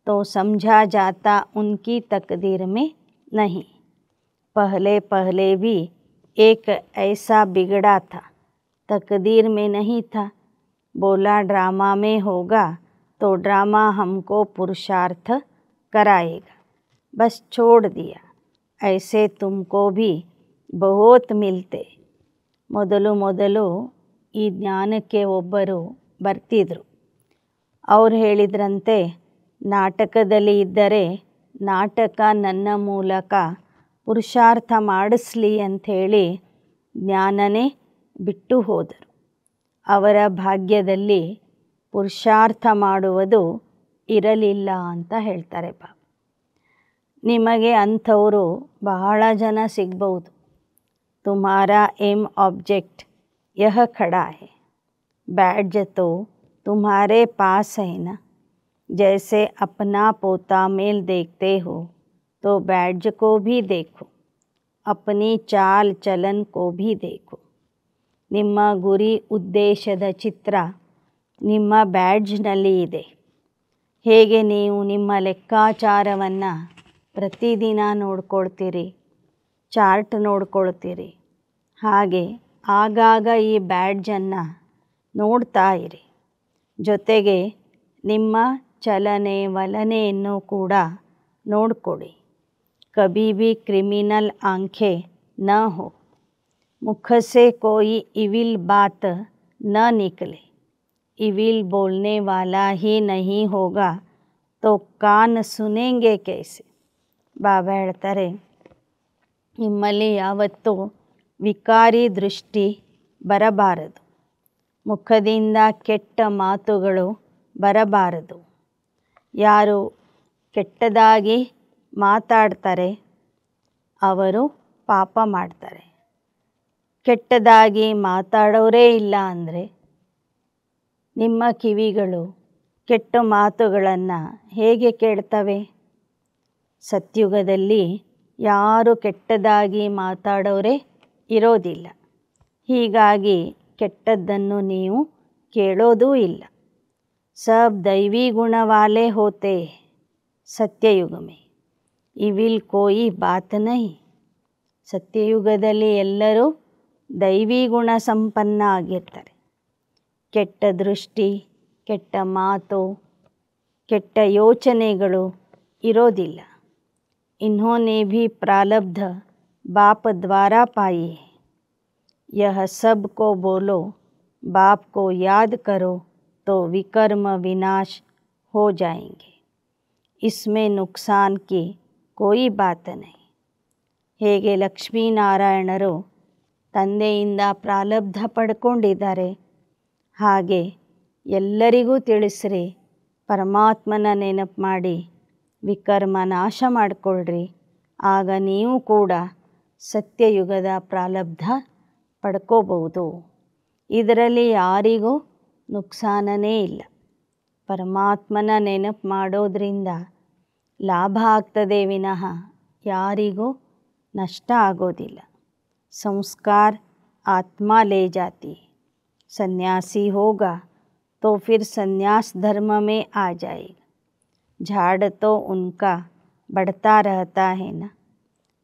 तो समझा जाता उनकी तकदीर में नहीं. पहले पहले भी एक ऐसा बिगड़ा था, तकदीर में नहीं था. बोला ड्रामा में होगा तो ड्रामा हमको पुरुषार्थ कराएगा, बस छोड़ दिया. ऐसे तुमको भी बहुत मिलते. ಮೊದಲು ಈ ಜ್ಞಾನಕ್ಕೆ ಒಬ್ಬರು ಬರ್ತಿದ್ರು. ಅವ್ರು ಹೇಳಿದ್ರಂತೆ ನಾಟಕದಲ್ಲಿ ಇದ್ದರೆ ನಾಟಕ ನನ್ನ ಮೂಲಕ ಪುರುಷಾರ್ಥ ಮಾಡಿಸ್ಲಿ ಅಂಥೇಳಿ ಜ್ಞಾನನೇ ಬಿಟ್ಟು ಹೋದರು. ಅವರ ಭಾಗ್ಯದಲ್ಲಿ ಪುರುಷಾರ್ಥ ಮಾಡುವುದು ಇರಲಿಲ್ಲ ಅಂತ ಹೇಳ್ತಾರೆ ಬಾಬಾ. ನಿಮಗೆ ಅಂಥವರು ಬಹಳ ಜನ ಸಿಗ್ಬಹುದು. तुम्हारा एम ऑब्जेक्ट यह खड़ा है, बैज तो तुम्हारे पास है ना. जैसे अपना पोता मेल देखते हो तो बैज को भी देखो, अपनी चाल चलन को भी देखो. ನಿಮ್ಮ ಗುರಿ ಉದ್ದೇಶದ ಚಿತ್ರ ನಿಮ್ಮ ಬ್ಯಾಡ್ಜ್ನಲ್ಲಿ ಇದೆ. ಹೇಗೆ ನೀವು ನಿಮ್ಮ ಲೆಕ್ಕಾಚಾರವನ್ನು ಪ್ರತಿದಿನ ನೋಡ್ಕೊಳ್ತೀರಿ, ಚಾರ್ಟ್ ನೋಡ್ಕೊಳ್ತೀರಿ. ಹಾಗೆ ಆಗಾಗ ಈ ಬ್ಯಾಡ್ಜನ್ನು ನೋಡ್ತಾ ಇರಿ. ಜೊತೆಗೆ ನಿಮ್ಮ ಚಲನೆ ವಲನೆಯನ್ನು ಕೂಡ ನೋಡ್ಕೊಳ್ಳಿ. कभी भी क्रिमिनल आंखें न हो, मुख से कोई इविल बात न निकले. इविल बोलने वाला ही नहीं होगा तो कान सुनेंगे कैसे. ಬಾಬಾ ಹೇಳ್ತಾರೆ, ನಿಮ್ಮಲ್ಲಿ ಯಾವತ್ತೂ ವಿಕಾರಿ ದೃಷ್ಟಿ ಬರಬಾರದು, ಮುಖದಿಂದ ಕೆಟ್ಟ ಮಾತುಗಳು ಬರಬಾರದು. ಯಾರು ಕೆಟ್ಟದಾಗಿ ಮಾತಾಡ್ತಾರೆ ಅವರು ಪಾಪ ಮಾಡ್ತಾರೆ. ಕೆಟ್ಟದಾಗಿ ಮಾತಾಡೋರೇ ಇಲ್ಲ ಅಂದರೆ ನಿಮ್ಮ ಕಿವಿಗಳು ಕೆಟ್ಟ ಮಾತುಗಳನ್ನು ಹೇಗೆ ಕೇಳ್ತವೆ? ಸತ್ಯುಗದಲ್ಲಿ ಯಾರು ಕೆಟ್ಟದಾಗಿ ಮಾತಾಡೋರೇ ಇರೋದಿಲ್ಲ. ಹೀಗಾಗಿ ಕೆಟ್ಟದ್ದನ್ನು ನೀವು ಕೇಳೋದೂ ಇಲ್ಲ. सब दैवी गुण वाले होते सत्ययुग में, इविल कोई बात नहीं. ಸತ್ಯಯುಗದಲ್ಲಿ ಎಲ್ಲರೂ ದೈವಿ ಗುಣ ಸಂಪನ್ನ ಆಗಿರ್ತಾರೆ. ಕೆಟ್ಟ ದೃಷ್ಟಿ, ಕೆಟ್ಟ ಮಾತು, ಕೆಟ್ಟ ಯೋಚನೆಗಳು ಇರೋದಿಲ್ಲ. इन्होंने भी प्रारब्ध बाप द्वारा पाई है. यह सब को बोलो, बाप को याद करो तो विकर्म विनाश हो जाएंगे. इसमें नुकसान की कोई बात नहीं. ಹೇಗೆ ಲಕ್ಷ್ಮೀನಾರಾಯಣರು ತಂದೆಯಿಂದ ಪ್ರಾರಬ್ಧ ಪಡ್ಕೊಂಡಿದ್ದಾರೆ, ಹಾಗೆ ಎಲ್ಲರಿಗೂ ತಿಳಿಸ್ರಿ, ಪರಮಾತ್ಮನ ನೆನಪು ಮಾಡಿ ವಿಕರ್ಮ ನಾಶ ಮಾಡಿಕೊಳ್ಳ್ರಿ. ಆಗ ನೀವು ಕೂಡ ಸತ್ಯಯುಗದ ಪ್ರಾರಬ್ಧ ಪಡ್ಕೋಬಹುದು. ಇದರಲ್ಲಿ ಯಾರಿಗೂ ನುಕ್ಸಾನನೇ ಇಲ್ಲ. ಪರಮಾತ್ಮನ ನೆನಪು ಮಾಡೋದ್ರಿಂದ ಲಾಭ ಆಗ್ತದೆ ವಿನಃ ಯಾರಿಗೂ ನಷ್ಟ ಆಗೋದಿಲ್ಲ. ಸಂಸ್ಕಾರ ಆತ್ಮ ले जाती. सन्यासी होगा तो फिर संन्यास धर्म में आ जाएगा. झाड़ तो उनका बढ़ता रहता है ना.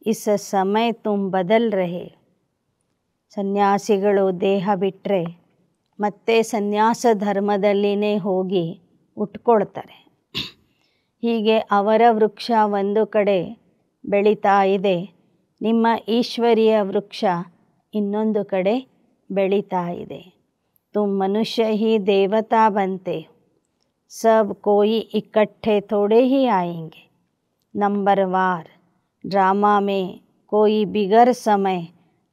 इस समय तुम बदल रहे. ಸನ್ಯಾಸಿಗಳು ದೇಹ ಬಿಟ್ಟರೆ ಮತ್ತೆ ಸನ್ಯಾಸ ಧರ್ಮದಲ್ಲಿನೇ ಹೋಗಿ ಉಟ್ಕೊಳ್ತಾರೆ. ಹೀಗೆ ಅವರ ವೃಕ್ಷ ಒಂದು ಕಡೆ ಬೆಳೀತಾ ಇದೆ, ನಿಮ್ಮ ಈಶ್ವರಿಯ ವೃಕ್ಷ ಇನ್ನೊಂದು ಕಡೆ ಬೆಳೀತಾ ಇದೆ. तुम मनुष्य ही देवता बनते हो. सब कोई इकट्ठे थोड़े ही आएंगे. नंबरवार ड्रामा में कोई बिगर समय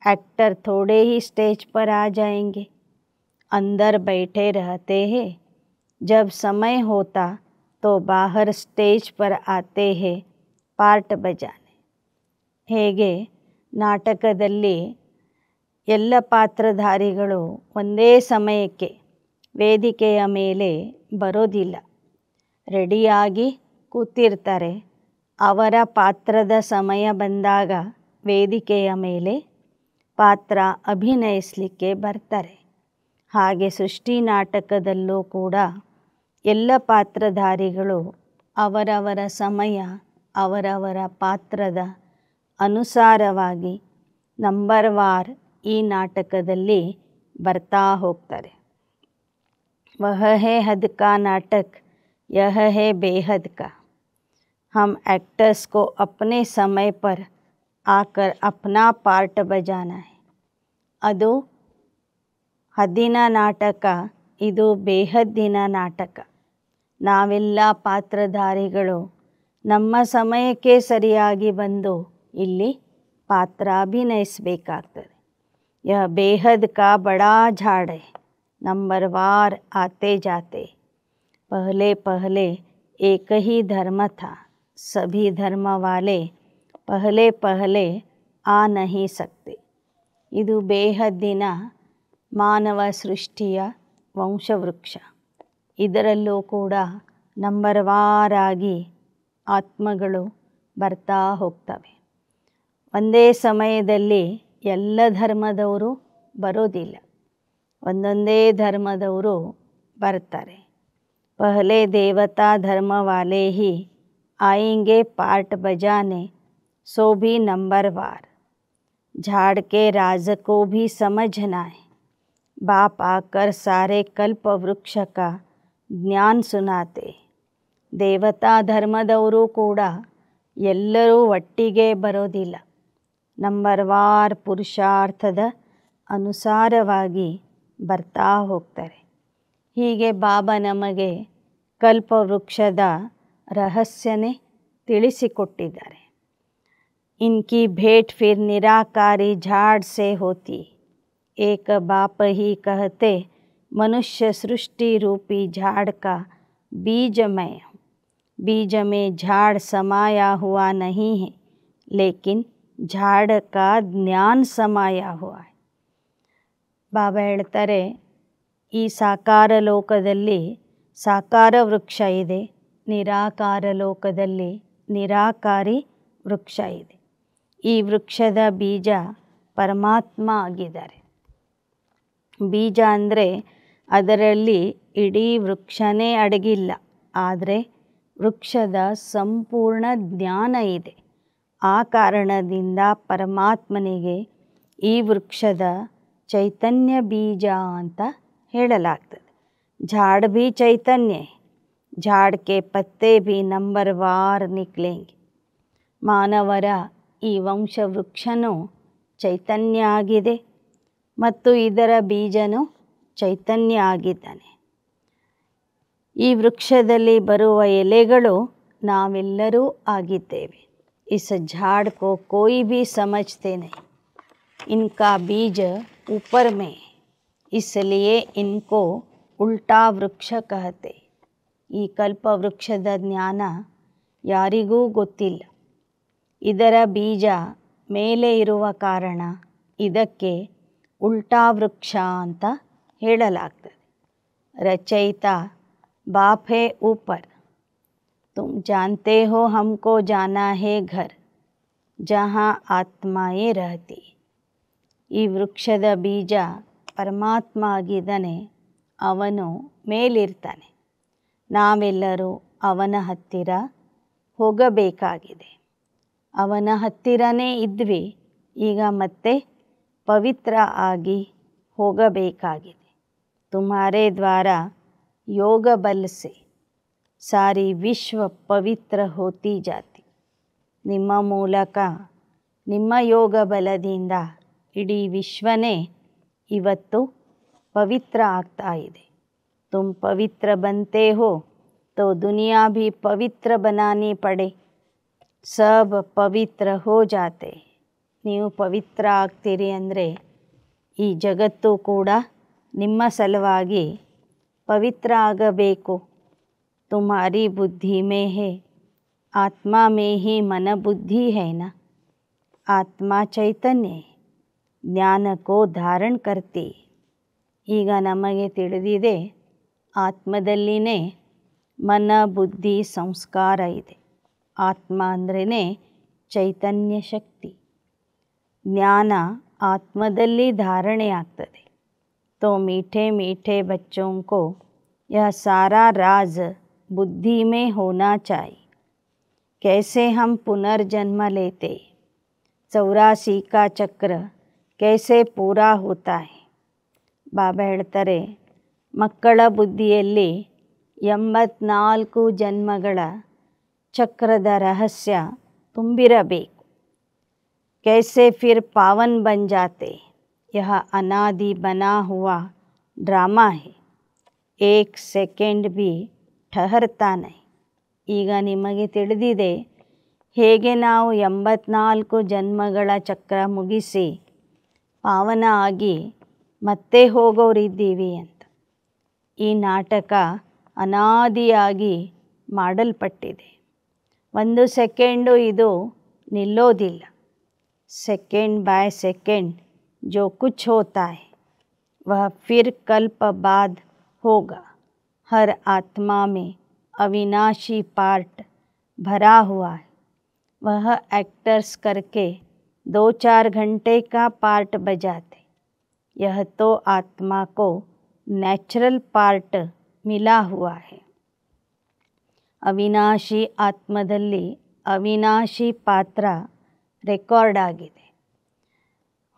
एक्टर थोड़े ही स्टेज पर आ जाएंगे. अंदर बैठे रहते हैं, जब समय होता तो बाहर स्टेज पर आते हैं पार्ट बजाने. ಹೇಗೆ ನಾಟಕದಲ್ಲಿ ಎಲ್ಲ ಪಾತ್ರಧಾರಿಗಳು ಒಂದೇ ಸಮಯಕ್ಕೆ ವೇದಿಕೆಯ ಮೇಲೆ ಬರೋದಿಲ್ಲ, ರೆಡಿಯಾಗಿ ಕೂತಿರ್ತಾರೆ. ಅವರ ಪಾತ್ರದ ಸಮಯ ಬಂದಾಗ ವೇದಿಕೆಯ ಮೇಲೆ ಪಾತ್ರ ಅಭಿನಯಿಸಲಿಕ್ಕೆ ಬರ್ತಾರೆ. ಹಾಗೆ ಸೃಷ್ಟಿ ನಾಟಕದಲ್ಲೂ ಕೂಡ ಎಲ್ಲ ಪಾತ್ರಧಾರಿಗಳು ಅವರವರ ಸಮಯ, ಅವರವರ ಪಾತ್ರದ ಅನುಸಾರವಾಗಿ ನಂಬರ್ವಾರ್ ಈ ನಾಟಕದಲ್ಲಿ ಬರ್ತಾ ಹೋಗ್ತಾರೆ. वह है हद का नाटक, यह है बेहद का. हम एक्टर्स को अपने समय पर आकर अपना पार्ट बजाना है. ಅದು ಹದ್ದಿನ ನಾಟಕ, ಇದು ಬೇಹದ್ದಿನ ನಾಟಕ. ನಾವೆಲ್ಲ ಪಾತ್ರಧಾರಿಗಳು ನಮ್ಮ ಸಮಯಕ್ಕೆ ಸರಿಯಾಗಿ ಬಂದು ಇಲ್ಲಿ ಪಾತ್ರ ಅಭಿನಯಿಸಬೇಕಾಗ್ತದೆ. यह बेहद का बड़ा झाड़ है. नंबरवार आते जाते. पहले पहले एक ही धर्म था. सभी धर्म वाले पहले पहले आ नहीं सकते. ಇದು ಬೇಹದ್ದಿನ ಮಾನವ ಸೃಷ್ಟಿಯ ವಂಶವೃಕ್ಷ. ಇದರಲ್ಲೂ ಕೂಡ ನಂಬರ್ವಾರಾಗಿ ಆತ್ಮಗಳು ಬರ್ತಾ ಹೋಗ್ತವೆ. ಒಂದೇ ಸಮಯದಲ್ಲಿ ಎಲ್ಲ ಧರ್ಮದವರು ಬರೋದಿಲ್ಲ, ಒಂದೊಂದೇ ಧರ್ಮದವರು ಬರ್ತಾರೆ. ಪಹಲೆ ದೇವತಾ ಧರ್ಮ ವಾಲೆ ಹಿ आएंगे पार्ट बजाने, सो भी नंबरवार। झाड़ के राज को भी समझना है, बाप आकर सारे कल्प वृक्ष का ಜ್ಞಾನ ಸುನಾತೆ. ದೇವತಾ ಧರ್ಮದವರು ಕೂಡ ಎಲ್ಲರೂ ಒಟ್ಟಿಗೆ ಬರೋದಿಲ್ಲ. ನಂಬರ್ವಾರ್ ಪುರುಷಾರ್ಥದ ಅನುಸಾರವಾಗಿ ಬರ್ತಾ ಹೋಗ್ತಾರೆ. ಹೀಗೆ ಬಾಬಾ ನಮಗೆ ಕಲ್ಪವೃಕ್ಷದ ರಹಸ್ಯನೇ ತಿಳಿಸಿಕೊಟ್ಟಿದ್ದಾರೆ. इनकी भेंट फिर निराकारी झाड़ से होती, एक बाप ही कहते मनुष्य सृष्टि रूपी झाड़ का बीज मैं हूँ. बीज में झाड़ समाया हुआ नहीं है, लेकिन झाड़ का ज्ञान समाया हुआ है. ಬಾಬಾ ಹೇಳ್ತಾರೆ, ಈ ಸಾಕಾರ ಲೋಕದಲ್ಲಿ ಸಾಕಾರ ವೃಕ್ಷ ಇದೆ, ನಿರಾಕಾರ ಲೋಕದಲ್ಲಿ ನಿರಾಕಾರಿ ವೃಕ್ಷ ಇದೆ. ಈ ವೃಕ್ಷದ ಬೀಜ ಪರಮಾತ್ಮ ಆಗಿದ್ದಾರೆ. ಬೀಜ ಅಂದರೆ ಅದರಲ್ಲಿ ಇಡೀ ವೃಕ್ಷನೇ ಅಡಗಿಲ್ಲ, ಆದರೆ ವೃಕ್ಷದ ಸಂಪೂರ್ಣ ಜ್ಞಾನ ಇದೆ. ಆ ಕಾರಣದಿಂದ ಪರಮಾತ್ಮನಿಗೆ ಈ ವೃಕ್ಷದ ಚೈತನ್ಯ ಬೀಜ ಅಂತ ಹೇಳಲಾಗ್ತದೆ. झाड़ भी चैतन्य है, झाड़ के पत्ते भी नंबरवार निकलेंगे. ಮಾನವರ ಈ ವಂಶವೃಕ್ಷನೂ ಚೈತನ್ಯ ಆಗಿದೆ ಮತ್ತು ಇದರ ಬೀಜನೂ ಚೈತನ್ಯ ಆಗಿದ್ದಾನೆ. ಈ ವೃಕ್ಷದಲ್ಲಿ ಬರುವ ಎಲೆಗಳು ನಾವೆಲ್ಲರೂ ಆಗಿದ್ದೇವೆ. इस झाड़ को कोई भी समझते नहीं, इनका बीज ऊपर में है, इसलिए इनको ಉಲ್ಟಾ ವೃಕ್ಷ ಕಹತೆ. ಈ ಕಲ್ಪವೃಕ್ಷದ ಜ್ಞಾನ ಯಾರಿಗೂ ಗೊತ್ತಿಲ್ಲ. ಇದರ ಬೀಜ ಮೇಲೆ ಇರುವ ಕಾರಣ ಇದಕ್ಕೆ ಉಲ್ಟಾ ವೃಕ್ಷ ಅಂತ ಹೇಳಲಾಗ್ತದೆ. ರಚಯಿತ ಬಾಪ್ ಹೇ ऊपर, तुम जानते हो हमको जाना है घर जहाँ ಆತ್ಮಾಯೇ रहती. ಈ ವೃಕ್ಷದ ಬೀಜ ಪರಮಾತ್ಮ ಆಗಿದ್ದಾನೆ, ಅವನು ಮೇಲಿರ್ತಾನೆ. ನಾವೆಲ್ಲರೂ ಅವನ ಹತ್ತಿರ ಹೋಗಬೇಕಾಗಿದೆ. ಅವನ ಹತ್ತಿರನೇ ಇದ್ವಿ, ಈಗ ಮತ್ತೆ ಪವಿತ್ರ ಆಗಿ ಹೋಗಬೇಕಾಗಿದೆ. ತುಮ್ಹಾರೆ ದ್ವಾರ ಯೋಗ ಬಲ ಸೆ ಸಾರಿ ವಿಶ್ವ ಪವಿತ್ರ ಹೋತಿ ಜಾತಿ. ನಿಮ್ಮ ಮೂಲಕ, ನಿಮ್ಮ ಯೋಗ ಬಲದಿಂದ ಇಡೀ ವಿಶ್ವನೇ ಇವತ್ತು पवित्र ಆಗ್ತಾ ಇದೆ. तुम पवित्र बनते हो तो दुनिया भी पवित्र बनानी पड़े. सब पवित्र हो जाते. ನೀವು ಪವಿತ್ರ ಆಗ್ತೀರಿ ಅಂದರೆ ಈ ಜಗತ್ತು ಕೂಡ ನಿಮ್ಮ ಸಲುವಾಗಿ ಪವಿತ್ರ ಆಗಬೇಕು. तुम्हारी बुद्धि में है, आत्मा में ही मन बुद्धि है ना. आत्मा चैतन्य है, ज्ञान को धारण करती. ಈಗ ನಮಗೆ ತಿಳಿದಿದೆ, ಆತ್ಮದಲ್ಲಿನೇ ಮನ ಬುದ್ಧಿ ಸಂಸ್ಕಾರ ಇದೆ. ಆತ್ಮ ಅಂದ್ರೇ ಚೈತನ್ಯ ಶಕ್ತಿ. ಜ್ಞಾನ ಆತ್ಮದಲ್ಲಿ ಧಾರಣೆ ಆಗ್ತದೆ. तो मीठे मीठे बच्चों को यह सारा राज बुद्धि में होना चाहिए. कैसे हम पुनर्जन्म लेते, 84 का चक्र कैसे पूरा होता है. ಬಾಬಾ ಹೇಳ್ತಾರೆ, ಮಕ್ಕಳ ಬುದ್ಧಿಯಲ್ಲಿ 84 ಜನ್ಮಗಳ ಚಕ್ರದ ರಹಸ್ಯ ತುಂಬಿರಬೇಕು. कैसे फिर पावन बन जाते, यह अनादि बना हुआ ड्रामा है, एक ಸೆಕೆಂಡ್ भी ठहरता नहीं. ಈಗ ನಿಮಗೆ ತಿಳಿದಿದೆ ಹೇಗೆ ನಾವು 84 ಜನ್ಮಗಳ ಚಕ್ರ ಮುಗಿಸಿ ಪಾವನ ಆಗಿ ಮತ್ತೆ ಹೋಗೋರಿದ್ದೀವಿ ಅಂತ. ಈ ನಾಟಕ ಅನಾದಿಯಾಗಿ ಮಾಡಲ್ಪಟ್ಟಿದೆ. ಒಂದು ಸೆಕೆಂಡು ಇದು ನಿಲ್ಲೋದಿಲ್ಲ. ಸೆಕೆಂಡ್ ಬಾಯ್ ಸೆಕೆಂಡ್ जो कुछ होता है वह फिर कल्प बाद होगा. हर आत्मा में अविनाशी पार्ट भरा हुआ है. वह एक्टर्स करके 2-4 घंटे का पार्ट बजाते. यह तो आत्मा को नेचुरल पार्ट मिला हुआ है. ಅವಿನಾಶಿ ಆತ್ಮದಲ್ಲಿ ಅವಿನಾಶಿ ಪಾತ್ರ ರೆಕಾರ್ಡ್ ಆಗಿದೆ.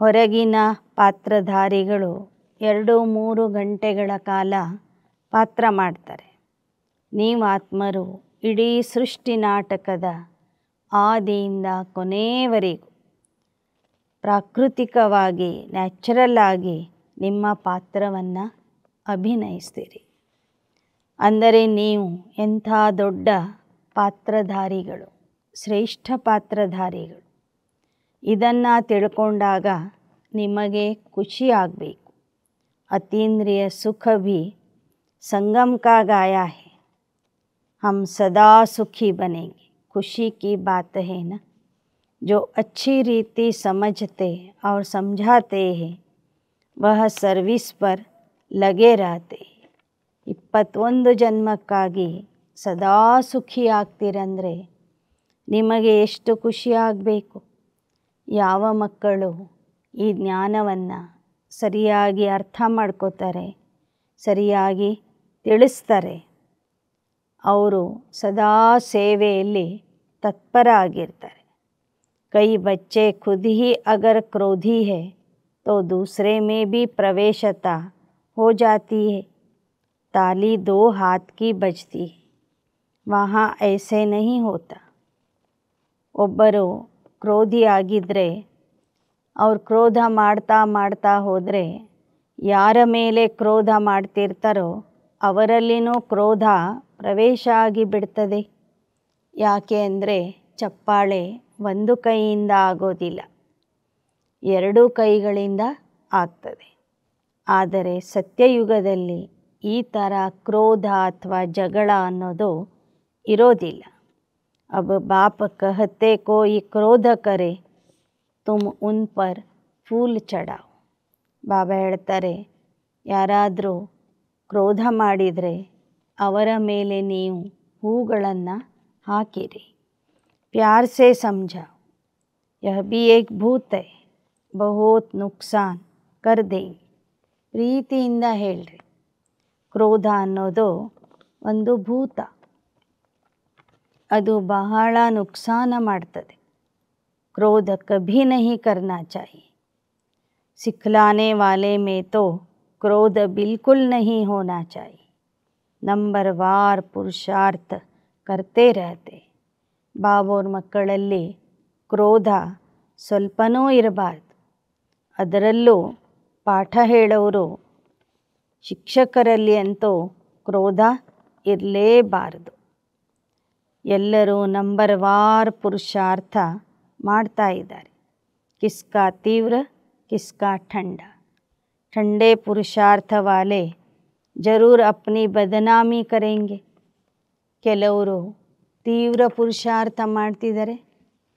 ಹೊರಗಿನ ಪಾತ್ರಧಾರಿಗಳು 2-3 ಗಂಟೆಗಳ ಕಾಲ ಪಾತ್ರ ಮಾಡ್ತಾರೆ. ನೀವು ಆತ್ಮರು ಇಡೀ ಸೃಷ್ಟಿ ನಾಟಕದ ಆದಿಯಿಂದ ಕೊನೆಯವರೆಗೂ ಪ್ರಾಕೃತಿಕವಾಗಿ ನ್ಯಾಚುರಲ್ ಆಗಿ ನಿಮ್ಮ ಪಾತ್ರವನ್ನು ಅಭಿನಯಿಸ್ತೀರಿ. ಅಂದರೆ ನೀವು ಎಂಥ ದೊಡ್ಡ ಪಾತ್ರಧಾರಿಗಳು, ಶ್ರೇಷ್ಠ ಪಾತ್ರಧಾರಿಗಳು. ಇದನ್ನು ತಿಳ್ಕೊಂಡಾಗ ನಿಮಗೆ ಖುಷಿ ಆಗಬೇಕು. ಅತೀಂದ್ರಿಯ ಸುಖ भी संगम का गाया है. हम सदा सुखी बनेंगे. खुशी की बात है ना. जो अच्छी रीति समझते और समझाते हैं वह सर्विस पर लगे रहते. 21 ಜನ್ಮಕ್ಕಾಗಿ ಸದಾ ಸುಖಿ ಆಗ್ತೀರಂದರೆ ನಿಮಗೆ ಎಷ್ಟು ಖುಷಿ ಆಗಬೇಕು. ಯಾವ ಮಕ್ಕಳು ಈ ಜ್ಞಾನವನ್ನು ಸರಿಯಾಗಿ ಅರ್ಥ ಮಾಡ್ಕೋತಾರೆ, ಸರಿಯಾಗಿ ತಿಳಿಸ್ತಾರೆ, ಅವರು ಸದಾ ಸೇವೆಯಲ್ಲಿ ತತ್ಪರ ಆಗಿರ್ತಾರೆ. कई बच्चे खुद ही अगर क्रोधी है तो दूसरे में भी प्रवेशता हो जाती है. ताली 2 हाथ की बजती है. वहाँ ऐसे नहीं होता. ಒಬ್ಬರು ಕ್ರೋಧಿ ಆಗಿದ್ದರೆ ಅವ್ರು ಕ್ರೋಧ ಮಾಡ್ತಾ ಹೋದರೆ ಯಾರ ಮೇಲೆ ಕ್ರೋಧ ಮಾಡ್ತಿರ್ತಾರೋ ಅವರಲ್ಲಿನೂ ಕ್ರೋಧ ಪ್ರವೇಶ ಆಗಿಬಿಡ್ತದೆ. ಯಾಕೆ ಅಂದರೆ ಚಪ್ಪಾಳೆ ಒಂದು ಕೈಯಿಂದ ಆಗೋದಿಲ್ಲ, 2 ಕೈಗಳಿಂದ ಆಗ್ತದೆ. ಆದರೆ ಸತ್ಯಯುಗದಲ್ಲಿ ಈ ಥರ ಕ್ರೋಧ ಅಥವಾ ಜಗಳ ಅನ್ನೋದು ಇರೋದಿಲ್ಲ. अब बाप कहते कोई क्रोध करे तुम उन पर फूल चढ़ाओ. ಬಾಬಾ ಹೇಳ್ತಾರೆ, ಯಾರಾದರೂ ಕ್ರೋಧ ಮಾಡಿದರೆ ಅವರ ಮೇಲೆ ನೀವು ಹೂಗಳನ್ನು ಹಾಕಿರಿ. प्यार से समझाओ. यह भी एक भूत है, बहुत नुकसान कर देंगे. ಪ್ರೀತಿಯಿಂದ ಹೇಳ್ರಿ, ಕ್ರೋಧ ಅನ್ನೋದು ಒಂದು ಭೂತ, ಅದು ಬಹಳ ನುಕ್ಸಾನ ಮಾಡ್ತದೆ. क्रोध कभी नहीं करना चाहिए. सिखलाने वाले में तो क्रोध बिल्कुल नहीं होना चाहिए. नंबरवार पुरुषार्थ करते रहते. ಬಾಬೋರ್ ಮಕ್ಕಳಲ್ಲಿ ಕ್ರೋಧ ಸ್ವಲ್ಪನೂ ಇರಬಾರ್ದು. ಅದರಲ್ಲೂ ಪಾಠ ಹೇಳೋರು ಶಿಕ್ಷಕರಲ್ಲಿ ಅಂತೂ ಕ್ರೋಧ ಇರಲೇಬಾರದು. ಎಲ್ಲರೂ ನಂಬರ್ವಾರ್ ಪುರುಷಾರ್ಥ ಮಾಡ್ತಾ ಇದ್ದಾರೆ. ಕಿಸ್ಕಾ ತೀವ್ರ ಕಿಸ್ಕಾ ठंडा. ठंडे पुरुषार्थ वाले जरूर अपनी बदनामी करेंगे. ಕೆಲವರು ತೀವ್ರ ಪುರುಷಾರ್ಥ ಮಾಡ್ತಿದ್ದಾರೆ,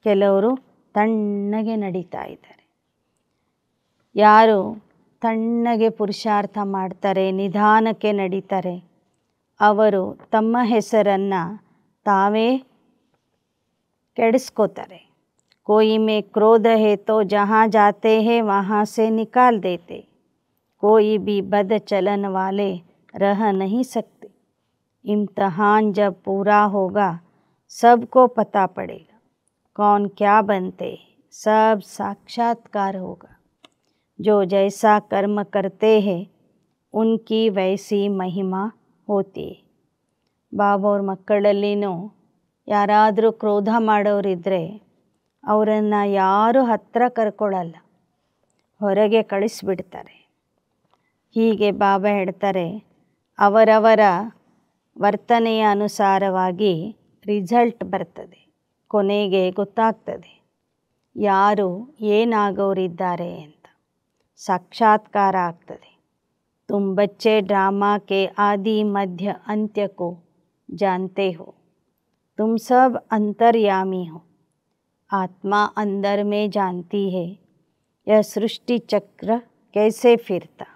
ಕೆಲವರು ತಣ್ಣಗೆ ನಡೀತಾ ಇದ್ದಾರೆ. ಯಾರು ತಣ್ಣಗೆ ಪುರುಷಾರ್ಥ ಮಾಡ್ತಾರೆ, ನಿಧಾನಕ್ಕೆ ನಡೀತಾರೆ, ಅವರು ತಮ್ಮ ಹೆಸರನ್ನು ತಾವೇ ಕೆಡಿಸ್ಕೋತಾರೆ. कोई में क्रोध है तो जहाँ जाते हैं वहाँ से निकाल देते. कोई भी बद चलन वाले रह नहीं सकते. इम्तहान जब पूरा होगा सबको पता पड़ेगा कौन क्या बनते. सब साक्षात्कार होगा. जो जैसा कर्म करते हैं उनकी वैसी महिमा होती है. ಬಾಬೋರ್ ಮಕ್ಕಳಲ್ಲಿನೂ ಯಾರಾದರೂ ಕ್ರೋಧ ಮಾಡೋರಿದ್ದರೆ ಅವರನ್ನು ಯಾರೂ ಹತ್ತಿರ ಕರ್ಕೊಳ್ಳಲ್ಲ, ಹೊರಗೆ ಕಳಿಸ್ಬಿಡ್ತಾರೆ. ಹೀಗೆ ಬಾಬಾ ಹೇಳ್ತಾರೆ, ಅವರವರ ವರ್ತನೆಯ ಅನುಸಾರವಾಗಿ ರಿಸಲ್ಟ್ ಬರ್ತದೆ. ಕೊನೆಗೆ ಗೊತ್ತಾಗ್ತದೆ ಯಾರು ಏನಾಗೋರಿದ್ದಾರೆ ಅಂತ, ಸಾಕ್ಷಾತ್ಕಾರ ಆಗ್ತದೆ. तुम बच्चे ड्रामा के आदि मध्य अंत्य को जानते हो. तुम सब अंतर्यामी हो. आत्मा अंदर में जानती है यह सृष्टि चक्र कैसे फिरता.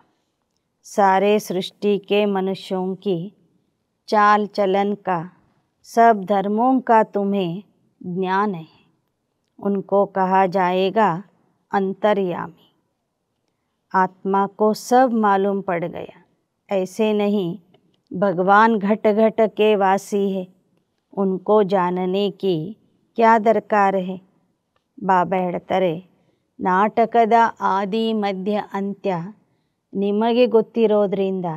सारे सृष्टि के मनुष्यों की चाल चलन का, सब धर्मों का तुम्हें ज्ञान है. उनको कहा जाएगा अंतर्यामी. आत्मा को सब मालूम पड़ गया. ऐसे नहीं भगवान घट घट के वासी है, उनको जानने की क्या दरकार है. ಬಾಬಾ ಹೇಳ್ತಾರೆ, ನಾಟಕದ ಆದಿ ಮಧ್ಯ ಅಂತ್ಯ ನಿಮಗೆ ಗೊತ್ತಿರೋದ್ರಿಂದ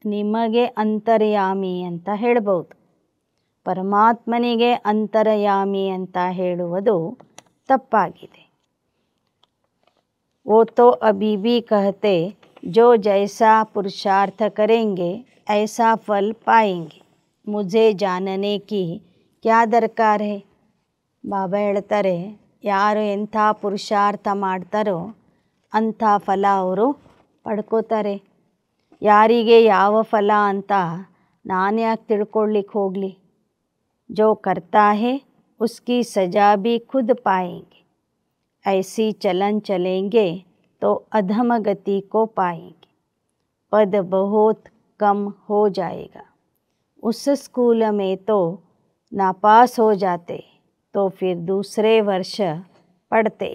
ನಿಮಗೆ ಅಂತರ್ಯಾಮಿ ಅಂತ ಹೇಳ್ಬೋದು. ಪರಮಾತ್ಮನಿಗೆ ಅಂತರ್ಯಾಮಿ ಅಂತ ಹೇಳುವುದು ತಪ್ಪಾಗಿದೆ. वो तो अभी भी कहते जो जैसा पुरुषार्थ करेंगे ऐसा फल पाएंगे. मुझे जानने की क्या दरकार है. ಬಾಬಾ ಹೇಳ್ತಾರೆ, ಯಾರು ಎಂಥ ಪುರುಷಾರ್ಥ ಮಾಡ್ತಾರೋ ಅಂಥ ಫಲ ಅವರು ಪಡ್ಕೋತಾರೆ. ಯಾರಿಗೆ ಯಾವ ಫಲ ಅಂತ ನಾನು ಯಾಕೆ ತಿಳ್ಕೊಳ್ಳಿಕ್ಕೆ ಹೋಗಲಿ. जो करता है उसकी सजा भी खुद पाएंगे. ऐसी चलन चलेंगे तो अधम गति को पाएंगे. पद बहुत कम हो जाएगा. उस स्कूल में तो नापास हो जाते तो फिर दूसरे वर्ष पढ़ते.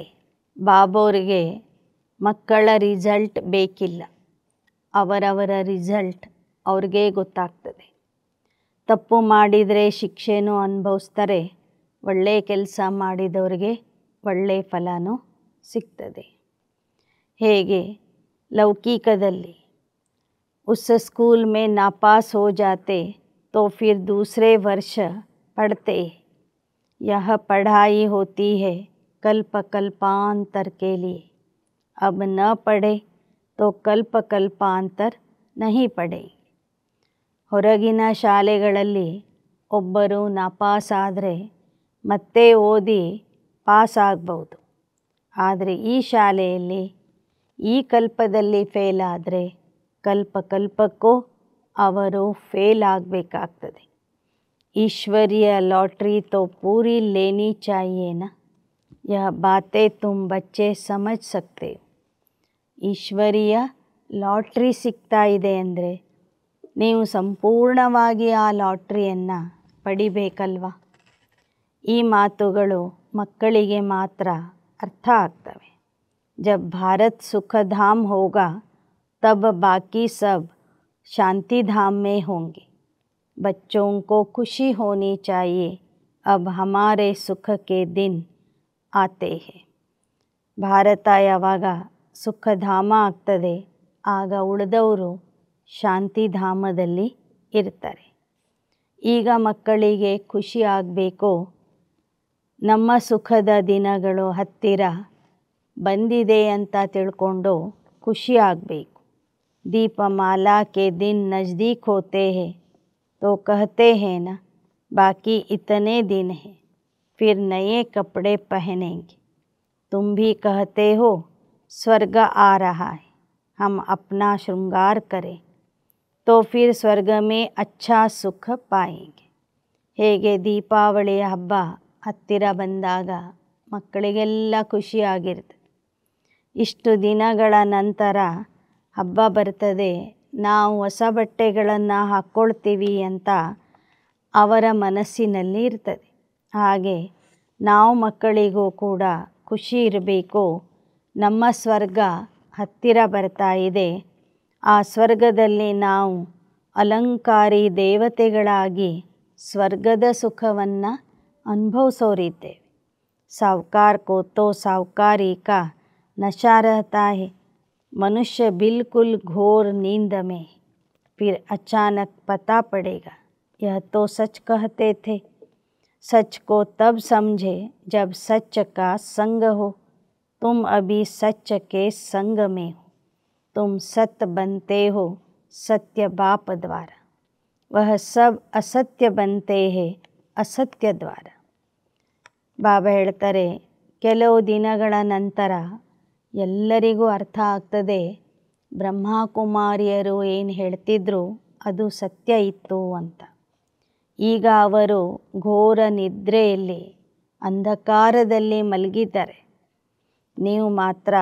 ಬಾಬೋರಿಗೆ ಮಕ್ಕಳ ರಿಸಲ್ಟ್ ಬೇಕಿಲ್ಲ. ಅವರವರ ರಿಸಲ್ಟ್ ಅವ್ರಿಗೆ ಗೊತ್ತಾಗ್ತದೆ. ತಪ್ಪು ಮಾಡಿದರೆ ಶಿಕ್ಷೆನೂ ಅನುಭವಿಸ್ತಾರೆ. ಒಳ್ಳೆಯ ಕೆಲಸ ಮಾಡಿದವರಿಗೆ ಒಳ್ಳೆಯ ಫಲನೂ ಸಿಗ್ತದೆ. ಹೇಗೆ ಲೌಕಿಕದಲ್ಲಿ उस स्कूल में नापास हो जाते तो फिर दूसरे वर्ष पढ़ते. यह पढ़ाई होती है कल्प कल्पांतर के लिए. अब न पढ़े तो कल्प कल्पांतर नहीं पढ़े. ಹೊರಗಿನ ಶಾಲೆಗಳಲ್ಲಿ ಒಬ್ಬರು ನಾಪಾಸ್ ಆದರೆ ಮತ್ತೆ ಓದಿ ಪಾಸ್ ಆಗ್ಬೋದು. ಆದರೆ ಈ ಶಾಲೆಯಲ್ಲಿ ಈ ಕಲ್ಪದಲ್ಲಿ ಫೇಲ್ ಆದರೆ ಕಲ್ಪಕ್ಕೂ ಅವರು ಫೇಲ್ ಆಗಬೇಕಾಗ್ತದೆ. ईश्वरीय लॉटरी तो पूरी लेनी चाहिए ना. यह बातें तुम बच्चे समझ सकते हो. ಈಶ್ವರೀಯ ಲಾಟ್ರಿ ಸಿಗ್ತಾ ಇದೆ ಅಂದರೆ ನೀವು ಸಂಪೂರ್ಣವಾಗಿ ಆ ಲಾಟ್ರಿಯನ್ನು ಪಡಿಬೇಕಲ್ವ. ಈ ಮಾತುಗಳು ಮಕ್ಕಳಿಗೆ ಮಾತ್ರ ಅರ್ಥ ಆಗ್ತವೆ. ಜಬ್ ಭಾರತ್ ಸುಖಧಾಮ್ ಹೋಗಾ ತಬ್ ಬಾಕಿ ಸಬ್ ಶಾಂತಿಧಾಮ್ ಮೇ ಹೋಂಗೆ. बच्चों को खुशी होनी चाहिए अब हमारे सुख के दिन आते हैं. ಭಾರತ ಯಾವಾಗ ಸುಖಧಾಮ ಆಗ್ತದೆ ಆಗ ಉಳಿದವರು ಶಾಂತಿಧಾಮದಲ್ಲಿ ಇರ್ತಾರೆ. ಈಗ ಮಕ್ಕಳಿಗೆ ಖುಷಿ ಆಗಬೇಕು. ನಮ್ಮ ಸುಖದ ದಿನಗಳು ಹತ್ತಿರ ಬಂದಿದೆ ಅಂತ ತಿಳ್ಕೊಂಡು ಖುಷಿ ಆಗಬೇಕು. ದೀಪಮಾಲಾ ಕೆ ದಿನ್ ನಜ್ದೀಕ್ ಹೋತೆ ಹೇ तो कहते हैं ना बाकी इतने दिन हैं फिर नए कपड़े पहनेंगे. तुम भी कहते हो स्वर्ग आ रहा है हम अपना श्रृंगार करें तो फिर स्वर्ग में अच्छा सुख पाएंगे. ಹೇಗೆ ದೀಪಾವಳಿಯ ಹಬ್ಬ ಹತ್ತಿರ ಬಂದಾಗ ಮಕ್ಕಳಿಗೆಲ್ಲ ಖುಷಿಯಾಗಿರ್ತದೆ. ಇಷ್ಟು ದಿನಗಳ ನಂತರ ಹಬ್ಬ ಬರ್ತದೆ, ನಾವು ಹೊಸ ಬಟ್ಟೆಗಳನ್ನು ಹಾಕ್ಕೊಳ್ತೀವಿ ಅಂತ ಅವರ ಮನಸ್ಸಿನಲ್ಲಿ ಇರ್ತದೆ. ಹಾಗೆ ನಾವು ಮಕ್ಕಳಿಗೂ ಕೂಡ ಖುಷಿ ಇರಬೇಕು. ನಮ್ಮ ಸ್ವರ್ಗ ಹತ್ತಿರ ಬರ್ತಾ ಇದೆ. ಆ ಸ್ವರ್ಗದಲ್ಲಿ ನಾವು ಅಲಂಕಾರಿ ದೇವತೆಗಳಾಗಿ ಸ್ವರ್ಗದ ಸುಖವನ್ನು ಅನುಭವಿಸೋರಿದ್ದೇವೆ. ಸಾಹುಕಾರ ಕೋ ತೋ ಸಾಹುಕಾರಿ ಕಾ ನಶಾ रहता है. मनुष्य बिल्कुल घोर नींद में फिर अचानक पता पड़ेगा यह तो सच कहते थे. सच को तब समझे जब सच का संग हो. तुम अभी सच के संग में हो. तुम सत्य बनते हो सत्य बाप द्वारा. वह सब असत्य बनते हैं असत्य द्वारा. ಬಾಬಾ ಹೇಳ್ತಾರೆ, ಕೆಲವು ದಿನಗಳ ನಂತರ ಎಲ್ಲರಿಗೂ ಅರ್ಥ ಆಗ್ತದೆ ಬ್ರಹ್ಮಕುಮಾರಿಯರು ಏನು ಹೇಳ್ತಿದ್ರು ಅದು ಸತ್ಯ ಇತ್ತು ಅಂತ. ಈಗ ಅವರು ಘೋರ ನಿದ್ರೆಯಲ್ಲಿ ಅಂಧಕಾರದಲ್ಲಿ ಮಲಗಿದ್ದಾರೆ. ನೀವು ಮಾತ್ರ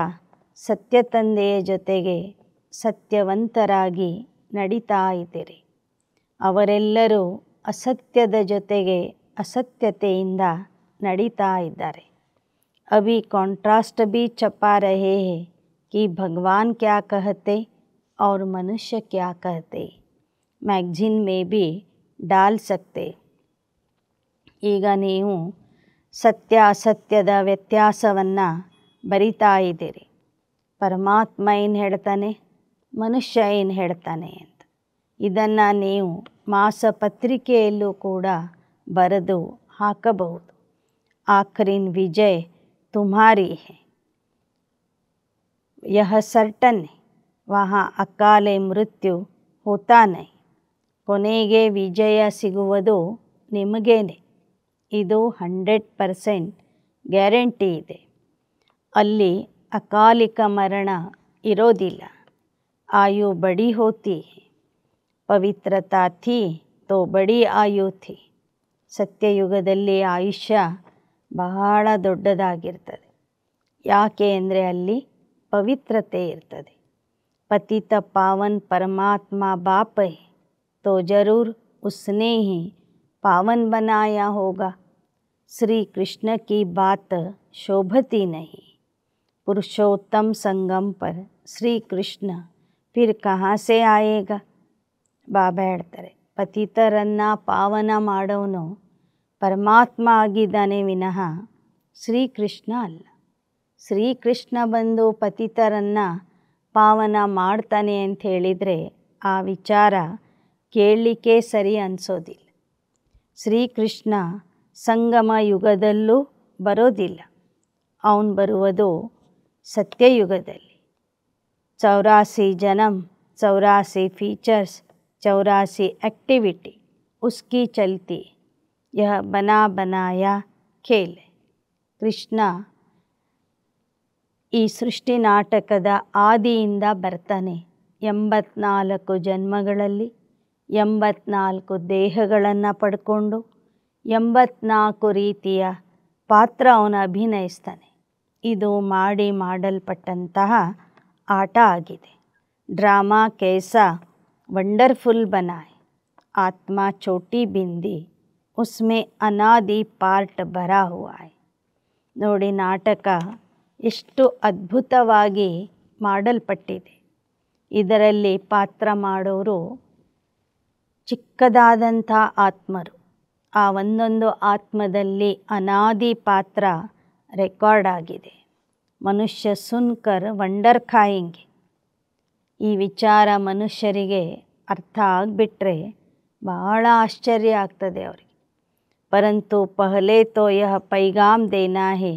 ಸತ್ಯ ತಂದೆಯ ಜೊತೆಗೆ ಸತ್ಯವಂತರಾಗಿ ನಡೀತಾ ಇದ್ದೀರಿ. ಅವರೆಲ್ಲರೂ ಅಸತ್ಯದ ಜೊತೆಗೆ ಅಸತ್ಯತೆಯಿಂದ ನಡೀತಾ ಇದ್ದಾರೆ. अभी कॉन्ट्रास्ट भी छपा रहे हैं कि भगवान क्या कहते और मनुष्य क्या कहते. मैगजीन में भी डाल सकते. ಈಗ ನೀವು ಸತ್ಯ ಅಸತ್ಯದ ವ್ಯತ್ಯಾಸವನ್ನು ಬರಿತಾ ಇದ್ದೀರಿ. ಪರಮಾತ್ಮ ಏನು ಹೇಳ್ತಾನೆ, ಮನುಷ್ಯ ಏನು ಹೇಳ್ತಾನೆ ಅಂತ. ಇದನ್ನು ನೀವು ಮಾಸಪತ್ರಿಕೆಯಲ್ಲೂ ಕೂಡ ಬರೆದು ಹಾಕಬಹುದು. ಆಖರಿನ್ ವಿಜಯ್ ತುಮ್ಹಾರಿ ಹೈ, ಯಹ ಸರ್ಟನ್ ಹೈ, ವಹಾ ಅಕಾಲೆ ಮೃತ್ಯು ಹೋತಾ ನಹಿ. ಕೊನೆಗೆ ವಿಜಯ ಸಿಗುವುದು ನಿಮಗೇನೆ, ಇದು 100% ಗ್ಯಾರಂಟಿ ಇದೆ. ಅಲ್ಲಿ ಅಕಾಲಿಕ ಮರಣ ಇರೋದಿಲ್ಲ. ಆಯು ಬಡಿ ಹೋತಿ ಹೈ, ಪವಿತ್ರತಾ ಥಿ ತೋ ಬಡಿ ಆಯು ಥಿ. ಸತ್ಯಯುಗದಲ್ಲಿ ಆಯುಷ್ಯ ಬಹಳ ದೊಡ್ಡದಾಗಿರ್ತದೆ. ಯಾಕೆ ಅಂದರೆ ಅಲ್ಲಿ ಪವಿತ್ರತೆ ಇರ್ತದೆ. ಪತಿತ ಪಾವನ್ ಪರಮಾತ್ಮ ಬಾಪ್ ಹೈ, तो जरूर उसने ही पावन बनाया होगा. श्री कृष्ण की बात शोभती नहीं. पुरुषोत्तम संगम पर श्री कृष्ण फिर कहाँ से आएगा. ಬಾಬಾ ಹೇಳ್ತಾರೆ, ಪತಿತರನ್ನು ಪಾವನ ಮಾಡೋನು ಪರಮಾತ್ಮ ಆಗಿದ್ದಾನೆ ವಿನಃ ಶ್ರೀಕೃಷ್ಣ ಅಲ್ಲ. ಶ್ರೀಕೃಷ್ಣ ಬಂದು ಪತಿತರನ್ನು ಪಾವನ ಮಾಡ್ತಾನೆ ಅಂತ ಹೇಳಿದರೆ ಆ ವಿಚಾರ ಕೇಳಲಿಕ್ಕೆ ಸರಿ ಅನಿಸೋದಿಲ್ಲ. ಶ್ರೀಕೃಷ್ಣ ಸಂಗಮ ಯುಗದಲ್ಲೂ ಬರೋದಿಲ್ಲ. ಅವನು ಬರುವುದು ಸತ್ಯಯುಗದಲ್ಲಿ. 84 ಜನ್ಮ, 84 ಫೀಚರ್ಸ್, 84 एक्टिविटी उसकी चलती. यह बना बनाया खेल. ಕೃಷ್ಣ ಈ ಸೃಷ್ಟಿ ನಾಟಕದ ಆದಿಯಿಂದ ಬರ್ತಾನೆ. 84 ಜನ್ಮಗಳಲ್ಲಿ 84 ದೇಹಗಳನ್ನು ಪಡ್ಕೊಂಡು 84 ರೀತಿಯ ಪಾತ್ರ ಅವನು ಅಭಿನಯಿಸ್ತಾನೆ. ಇದು ಮಾಡಲ್ಪಟ್ಟಂತಹ ಆಟ ಆಗಿದೆ. ಡ್ರಾಮಾ कैसा ವಂಡರ್ಫುಲ್ बनाए. ಆತ್ಮ ಚೋಟಿ ಬಿಂದಿ ಉಸ್ಮೆ ಅನಾದಿ ಪಾರ್ಟ್ ಭರಾ ಹುआ है. ನೋಡಿ, ನಾಟಕ ಎಷ್ಟು ಅದ್ಭುತವಾಗಿ ಮಾಡಲ್ಪಟ್ಟಿದೆ. ಇದರಲ್ಲಿ ಪಾತ್ರ ಮಾಡೋರು ಚಿಕ್ಕದಾದಂಥ ಆತ್ಮರು. ಆ ಒಂದೊಂದು ಆತ್ಮದಲ್ಲಿ ಅನಾದಿ ಪಾತ್ರ ರೆಕಾರ್ಡ್ ಆಗಿದೆ. ಮನುಷ್ಯ ಸುನ್ಕರ್ ವಂಡರ್ ಖಾಯಿಂಗೆ. ಈ ವಿಚಾರ ಮನುಷ್ಯರಿಗೆ ಅರ್ಥ ಆಗಿಬಿಟ್ರೆ ಬಹಳ ಆಶ್ಚರ್ಯ ಆಗ್ತದೆ ಅವರಿಗೆ. ಪರಂತು ಪಹಲೆ ತೋ ಯಹ ಪೈಗಾಮ್ ದೇನಾ ಹೈ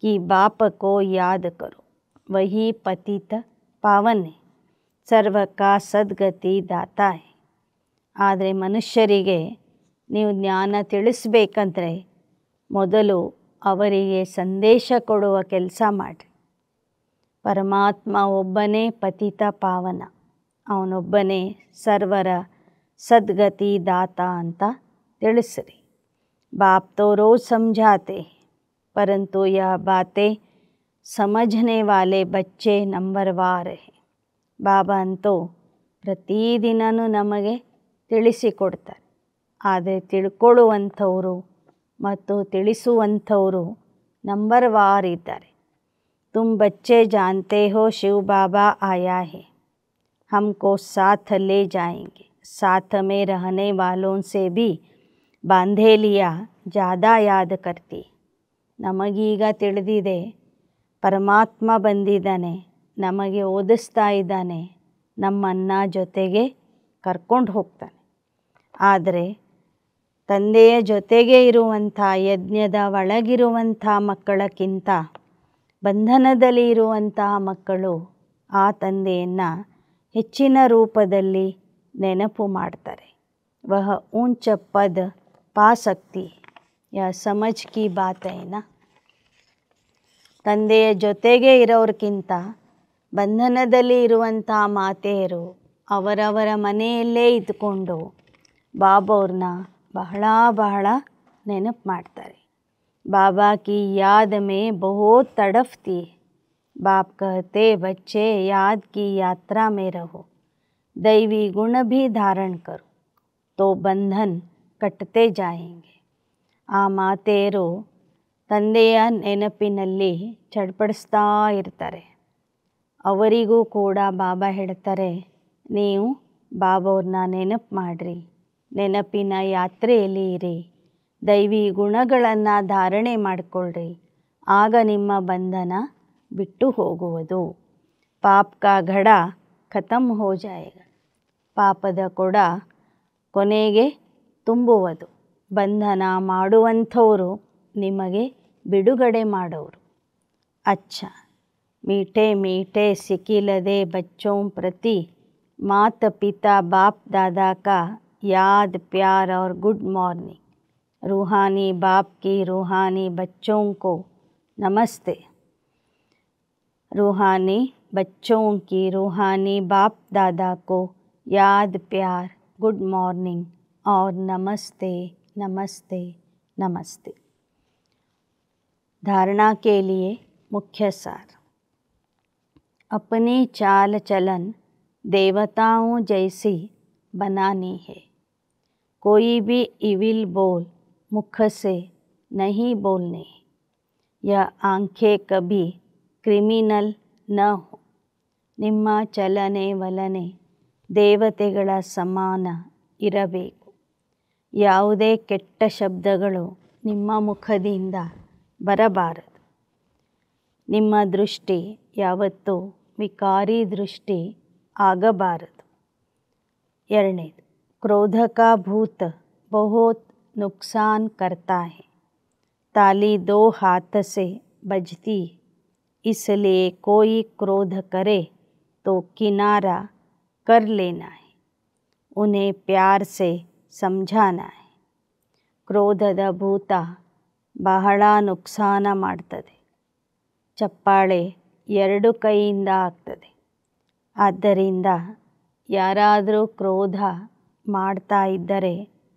ಕಿ ಬಾಪ ಕೋ ಯಾದ್ ಕರೋ, ವಹಿ ಪತಿತ ಪಾವನ್ ಹೈ, ಸರ್ವ ಕಾ ಸದ್ಗತಿ ದಾತಾ ಹೈ. ಆದರೆ ಮನುಷ್ಯರಿಗೆ ನೀವು ಜ್ಞಾನ ತಿಳಿಸ್ಬೇಕಂದ್ರೆ ಮೊದಲು ಅವರಿಗೆ ಸಂದೇಶ ಕೊಡುವ ಕೆಲಸ ಮಾಡಿರಿ. ಪರಮಾತ್ಮ ಒಬ್ಬನೇ ಪತಿತ ಪಾವನ, ಅವನೊಬ್ಬನೇ ಸರ್ವರ ಸದ್ಗತಿ ದಾತ ಅಂತ ತಿಳಿಸ್ರಿ. ಬಾಪ್ ತೋ ರೋಜ್ ಸಮझाते हैं, परंतु यह बातें समझने वाले बच्चे नंबरवार हैं. ಬಾಬಾ ಅಂತೂ ಪ್ರತಿದಿನವೂ ನಮಗೆ ತಿಳಿಸಿಕೊಡ್ತಾರೆ. ಆದರೆ ತಿಳ್ಕೊಳ್ಳುವಂಥವರು ಮತ್ತು ತಿಳಿಸುವಂಥವರು ನಂಬರ್ವಾರ್ ಇದ್ದಾರೆ. तुम बच्चे जानते हो शिव बाबा आया है, हमको साथ ले जाएंगे. साथ में रहने वालों से भी बांधे लिया ज़्यादा याद करती. ನಮಗೀಗ ತಿಳಿದಿದೆ ಪರಮಾತ್ಮ ಬಂದಿದ್ದಾನೆ, ನಮಗೆ ಓದಿಸ್ತಾ ಇದ್ದಾನೆ, ನಮ್ಮನ್ನ ಜೊತೆಗೆ ಕರ್ಕೊಂಡು ಹೋಗ್ತಾನೆ. ಆದರೆ ತಂದೆಯ ಜೊತೆಗೆ ಇರುವಂಥ ಯಜ್ಞದ ಒಳಗಿರುವಂಥ ಮಕ್ಕಳಕ್ಕಿಂತ ಬಂಧನದಲ್ಲಿ ಇರುವಂತಹ ಮಕ್ಕಳು ಆ ತಂದೆಯನ್ನು ಹೆಚ್ಚಿನ ರೂಪದಲ್ಲಿ ನೆನಪು ಮಾಡ್ತಾರೆ. ವಹ ಊಂಚ ಪದ ಪಾ ಸಕ್ತಿ ಯಾ ಸಮಜ್ ಕಿ ಬಾತ್ ಐನಾ. ತಂದೆಯ ಜೊತೆಗೆ ಇರೋರ್ಕಿಂತ ಬಂಧನದಲ್ಲಿ ಇರುವಂತಹ ಮಾತೆಯರು ಅವರವರ ಮನೆಯಲ್ಲೇ ಇದ್ದುಕೊಂಡು ಬಾಬವ್ರನ್ನ ಬಹಳ ನೆನಪು ಮಾಡ್ತಾರೆ. बाबा की याद में बहुत तड़फती है. बाप कहते बच्चे याद की यात्रा में रहो, दैवी गुण भी धारण करो, तो बंधन कटते जाएंगे. ಆ ಮಾತೆಯರು ತಂದೆಯ ನೆನಪಿನಲ್ಲಿ ಚಡ್ಪಡಿಸ್ತಾ ಇರ್ತಾರೆ. ಅವರಿಗೂ ಕೂಡ ಬಾಬಾ ಹೇಳ್ತಾರೆ, ನೀವು ಬಾಬವ್ರನ್ನ ನೆನಪು ಮಾಡಿರಿ, ನೆನಪಿನ ಯಾತ್ರೆಯಲ್ಲಿ ಇರಿ, ದೈವಿ ಗುಣಗಳನ್ನು ಧಾರಣೆ ಮಾಡಿಕೊಳ್ಳ್ರಿ. ಆಗ ನಿಮ್ಮ ಬಂಧನ ಬಿಟ್ಟು ಹೋಗುವುದು. ಪಾಪ ಕಾ ಘಡ ಖತಮ್ ಹೋ ಜಾಯೇಗ. ಪಾಪದ ಕೊಡ ಕೊನೆಗೆ ತುಂಬುವುದು. ಬಂಧನ ಮಾಡುವಂಥವರು ನಿಮಗೆ ಬಿಡುಗಡೆ ಮಾಡೋರು. ಅಚ್ಚ मीठे मीठे सिकिलदे बच्चों प्रति माता पिता बाप दादा का याद प्यार और गुड मॉर्निंग. रूहानी बाप की रूहानी बच्चों को नमस्ते. रूहानी बच्चों की रूहानी बाप दादा को याद प्यार गुड मॉर्निंग और नमस्ते नमस्ते नमस्ते. धारणा के लिए मुख्य सार. अपनी चाल चलन देवताओं जैसी बनानी है. कोई भी इविल बोल मुख से नहीं बोलने. यह आंखें कभी क्रिमिनल न हो. ನಿಮ್ಮ ಚಲನೆ ವಲನೆ ದೇವತೆಗಳ ಸಮಾನ ಇರಬೇಕು. ಯಾವುದೇ ಕೆಟ್ಟ ಶಬ್ದಗಳು ನಿಮ್ಮ ಮುಖದಿಂದ ಬರಬಾರದು. ನಿಮ್ಮ ದೃಷ್ಟಿ ಯಾವತ್ತೂ ವಿಕಾರಿ ದೃಷ್ಟಿ ಆಗಬಾರದು. ಎರಡನೇದು, ಕ್ರೋಧ ಕಾ ಭೂತ ಬಹುತ್ ನುಕ್ಸಾನ್ ಕರ್ತಾ ಹೈ. ತಾಲಿ ದೋ ಹಾಥ ಸೆ ಬಜತಿ इसलिए कोई क्रोध करे तो किनारा कर लेना है. उन्हें प्यार से समझाना है. ಕ್ರೋಧದ ಭೂತ ಬಹಳ ನುಕ್ಸಾನ ಮಾಡ್ತದೆ. ಚಪ್ಪಾಳೆ ಎರಡು ಕೈಯಿಂದ ಆಗ್ತದೆ. ಆದ್ದರಿಂದ ಯಾರಾದರೂ ಕ್ರೋಧ ಮಾಡ್ತಾ ಇದ್ದರೆ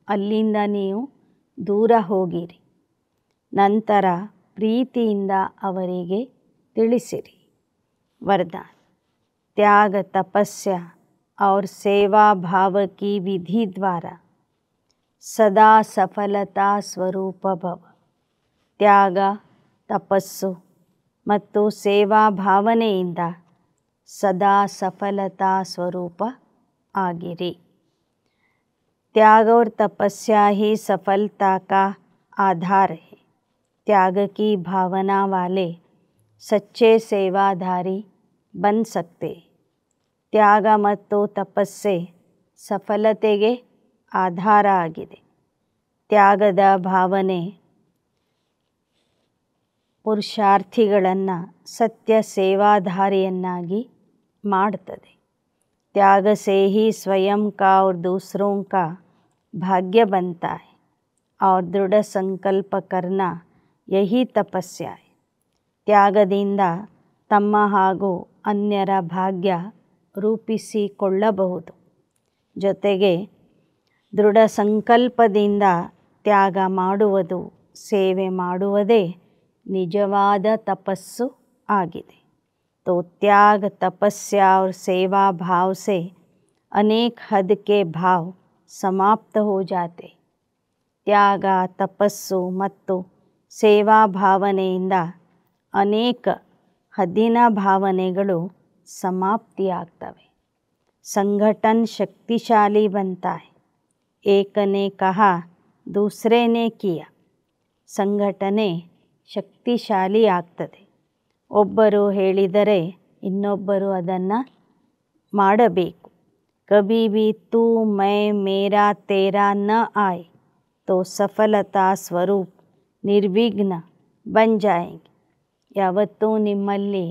ಅಲ್ಲಿಂದ ನೀವು ದೂರ ಹೋಗಿರಿ. ನಂತರ ಪ್ರೀತಿಯಿಂದ ಅವರಿಗೆ ತಿಳಿಸಿರಿ. वरदान. त्याग तपस्या और सेवा भाव की विधि द्वारा सदा सफलता स्वरूप भव. ತ್ಯಾಗ ತಪಸ್ಸು ಮತ್ತು ಸೇವಾ ಭಾವನೆಯಿಂದ ಸದಾ ಸಫಲತಾ ಸ್ವರೂಪ ಆಗಿರಿ. त्याग और तपस्या ही सफलता का आधार है. त्याग की भावना वाले सच्चे सेवाधारी बन सकते. ತ್ಯಾಗ ಮತ್ತು ತಪಸ್ಸೆ ಸಫಲತೆಗೆ ಆಧಾರ ಆಗಿದೆ. ತ್ಯಾಗದ ಭಾವನೆ ಪುರುಷಾರ್ಥಿಗಳನ್ನು ಸತ್ಯ ಸೇವಾಧಾರಿಯನ್ನಾಗಿ ಮಾಡ್ತದೆ. त्याग से ही स्वयं का और दूसरों का भाग्य बनता है और दृढ़ संकल्प करना यही तपस्या है. ತ್ಯಾಗದಿಂದ ತಮ್ಮ ಹಾಗೂ ಅನ್ಯರ ಭಾಗ್ಯ ರೂಪಿಸಿಕೊಳ್ಳಬಹುದು. ಜೊತೆಗೆ ದೃಢ ಸಂಕಲ್ಪದಿಂದ ತ್ಯಾಗ ಮಾಡುವುದು, ಸೇವೆ ಮಾಡುವುದೇ ನಿಜವಾದ ತಪಸ್ಸು ಆಗಿದೆ. तो त्याग तपस्या और सेवा भाव से अनेक हद के भाव समाप्त हो जाते. ತ್ಯಾಗ ತಪಸ್ಸು ಮತ್ತು ಸೇವಾ ಭಾವನೆಯಿಂದ ಅನೇಕ ಹದ್ದಿನ ಭಾವನೆಗಳು ಸಮಾಪ್ತಿಯಾಗ್ತವೆ. संगठन शक्तिशाली बनता है. एक ने कहा दूसरे ने किया. ಸಂಘಟನೆ ಶಕ್ತಿಶಾಲಿ ಆಗ್ತದೆ. ಒಬ್ಬರು ಹೇಳಿದರೆ ಇನ್ನೊಬ್ಬರು ಅದನ್ನು ಮಾಡಬೇಕು. कभी भी तू मैं मेरा तेरा न आए तो सफलता स्वरूप निर्विघ्न बन जाएंगे. ಯಾವತ್ತೂ ನಿಮ್ಮಲ್ಲಿ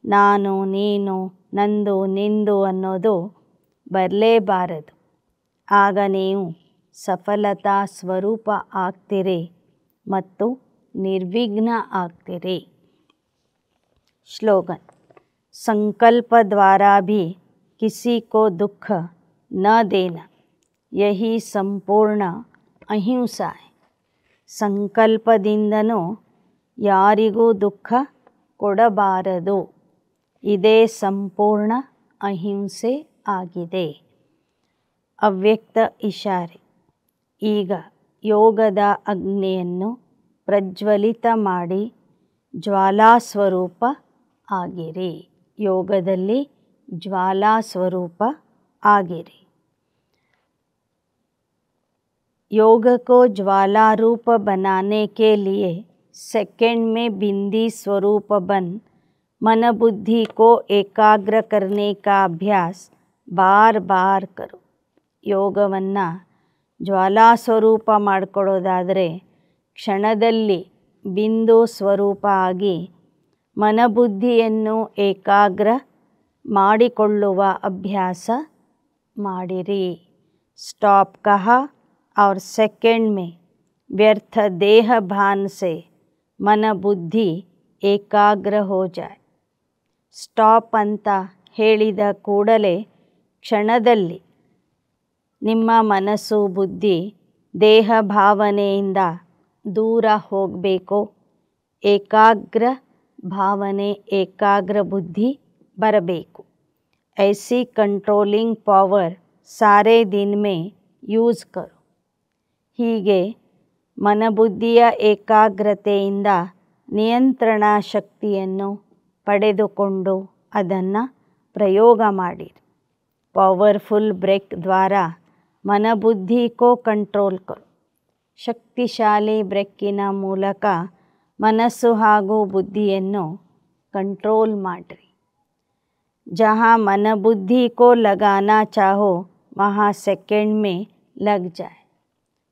ನಾನು ನೀನು ನಂದು ನಿಂದು ಅನ್ನೋದು ಬರಲೇಬಾರದು. ಆಗ ನೀವು ಸಫಲತಾ ಸ್ವರೂಪ ಆಗ್ತೀರಿ ಮತ್ತು ನಿರ್ವಿಘ್ನ ಆಗ್ತೀರಿ. श्लोगन. संकल्प द्वारा भी किसी को दुख न देना यही संपूर्ण अहिंसा है. ಸಂಕಲ್ಪದಿಂದನೂ ಯಾರಿಗೂ ದುಃಖ ಕೊಡಬಾರದು. ಇದೇ ಸಂಪೂರ್ಣ ಅಹಿಂಸೆ ಆಗಿದೆ. ಅವ್ಯಕ್ತ ಇಶಾರೆ. ಈಗ ಯೋಗದ ಅಗ್ನಿಯನ್ನು ಪ್ರಜ್ವಲಿತ ಮಾಡಿ ಜ್ವಾಲಾಸ್ವರೂಪ ಆಗಿರಿ. ಯೋಗದಲ್ಲಿ ಜ್ವಾಲಾಸ್ವರೂಪ ಆಗಿರಿ. योग को ज्वाला रूप बनाने के लिए सेकंड में बिंदी स्वरूप बन मन बुद्धि को एकाग्र करने का अभ्यास ಬಾರ್ ಬಾರ್ ಕರು. ಯೋಗವನ್ನು ಜ್ವಾಲಾ ಸ್ವರೂಪ ಮಾಡಿಕೊಳ್ಳೋದಾದರೆ ಕ್ಷಣದಲ್ಲಿ ಬಿಂದು ಸ್ವರೂಪ ಆಗಿ ಮನಬುದ್ಧಿಯನ್ನು ಏಕಾಗ್ರ ಮಾಡಿಕೊಳ್ಳುವ ಅಭ್ಯಾಸ ಮಾಡಿರಿ. ಸ್ಟಾಪ್ ಕಹಾ और सेकंड में व्यर्थ देह भान से मन बुद्धि ಏಕಾಗ್ರ हो जाए. ಸ್ಟಾಪ್ ಅಂತ ಹೇಳಿದ ಕೂಡಲೇ ಕ್ಷಣದಲ್ಲಿ ನಿಮ್ಮ ಮನಸ್ಸು ಬುದ್ಧಿ ದೇಹ ಭಾವನೆಯಿಂದ ದೂರ ಹೋಗಬೇಕು. ಏಕಾಗ್ರ ಭಾವನೆ ಏಕಾಗ್ರ ಬುದ್ಧಿ ಬರಬೇಕು. ऐसी कंट्रोलिंग पावर सारे दिन में ಯೂಸ್ ಕರು. ಹೀಗೆ ಮನಬುದ್ಧಿಯ ಏಕಾಗ್ರತೆಯಿಂದ ನಿಯಂತ್ರಣ ಶಕ್ತಿಯನ್ನು ಪಡೆದುಕೊಂಡು ಅದನ್ನು ಪ್ರಯೋಗ ಮಾಡಿರಿ. ಪವರ್ಫುಲ್ ಬ್ರೇಕ್ ದ್ವಾರ ಮನಬುದ್ಧಿ ಕೋ ಕಂಟ್ರೋಲ್ ಕರು. ಶಕ್ತಿಶಾಲಿ ಬ್ರೇಕಿನ ಮೂಲಕ ಮನಸ್ಸು ಹಾಗೂ ಬುದ್ಧಿಯನ್ನು ಕಂಟ್ರೋಲ್ ಮಾಡಿರಿ. ಜहाँ मन बुद्धि को लगाना चाहो वहाँ सेकंड में लग जाए.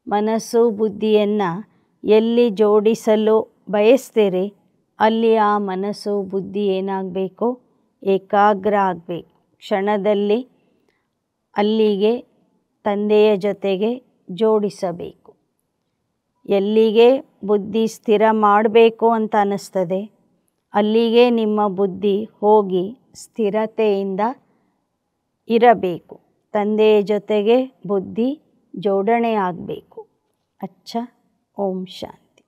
ಮನಸ್ಸು ಬುದ್ಧಿಯನ್ನು ಎಲ್ಲಿ ಜೋಡಿಸಲು ಬಯಸ್ತೀರಿ ಅಲ್ಲಿ ಆ ಮನಸ್ಸು ಬುದ್ಧಿ ಏನಾಗಬೇಕು, ಏಕಾಗ್ರ ಆಗಬೇಕು. ಕ್ಷಣದಲ್ಲಿ ಅಲ್ಲಿಗೆ ತಂದೆಯ ಜೊತೆಗೆ ಜೋಡಿಸಬೇಕು. ಎಲ್ಲಿಗೆ ಬುದ್ಧಿ ಸ್ಥಿರ ಮಾಡಬೇಕು ಅಂತ ಅನ್ನಿಸ್ತದೆ ಅಲ್ಲಿಗೆ ನಿಮ್ಮ ಬುದ್ಧಿ ಹೋಗಿ ಸ್ಥಿರತೆಯಿಂದ ಇರಬೇಕು. ತಂದೆಯ ಜೊತೆಗೆ ಬುದ್ಧಿ ಜೋಡಣೆ ಆಗಬೇಕು. ಅಚ್ಚ. ಓಂ ಶಾಂತಿ.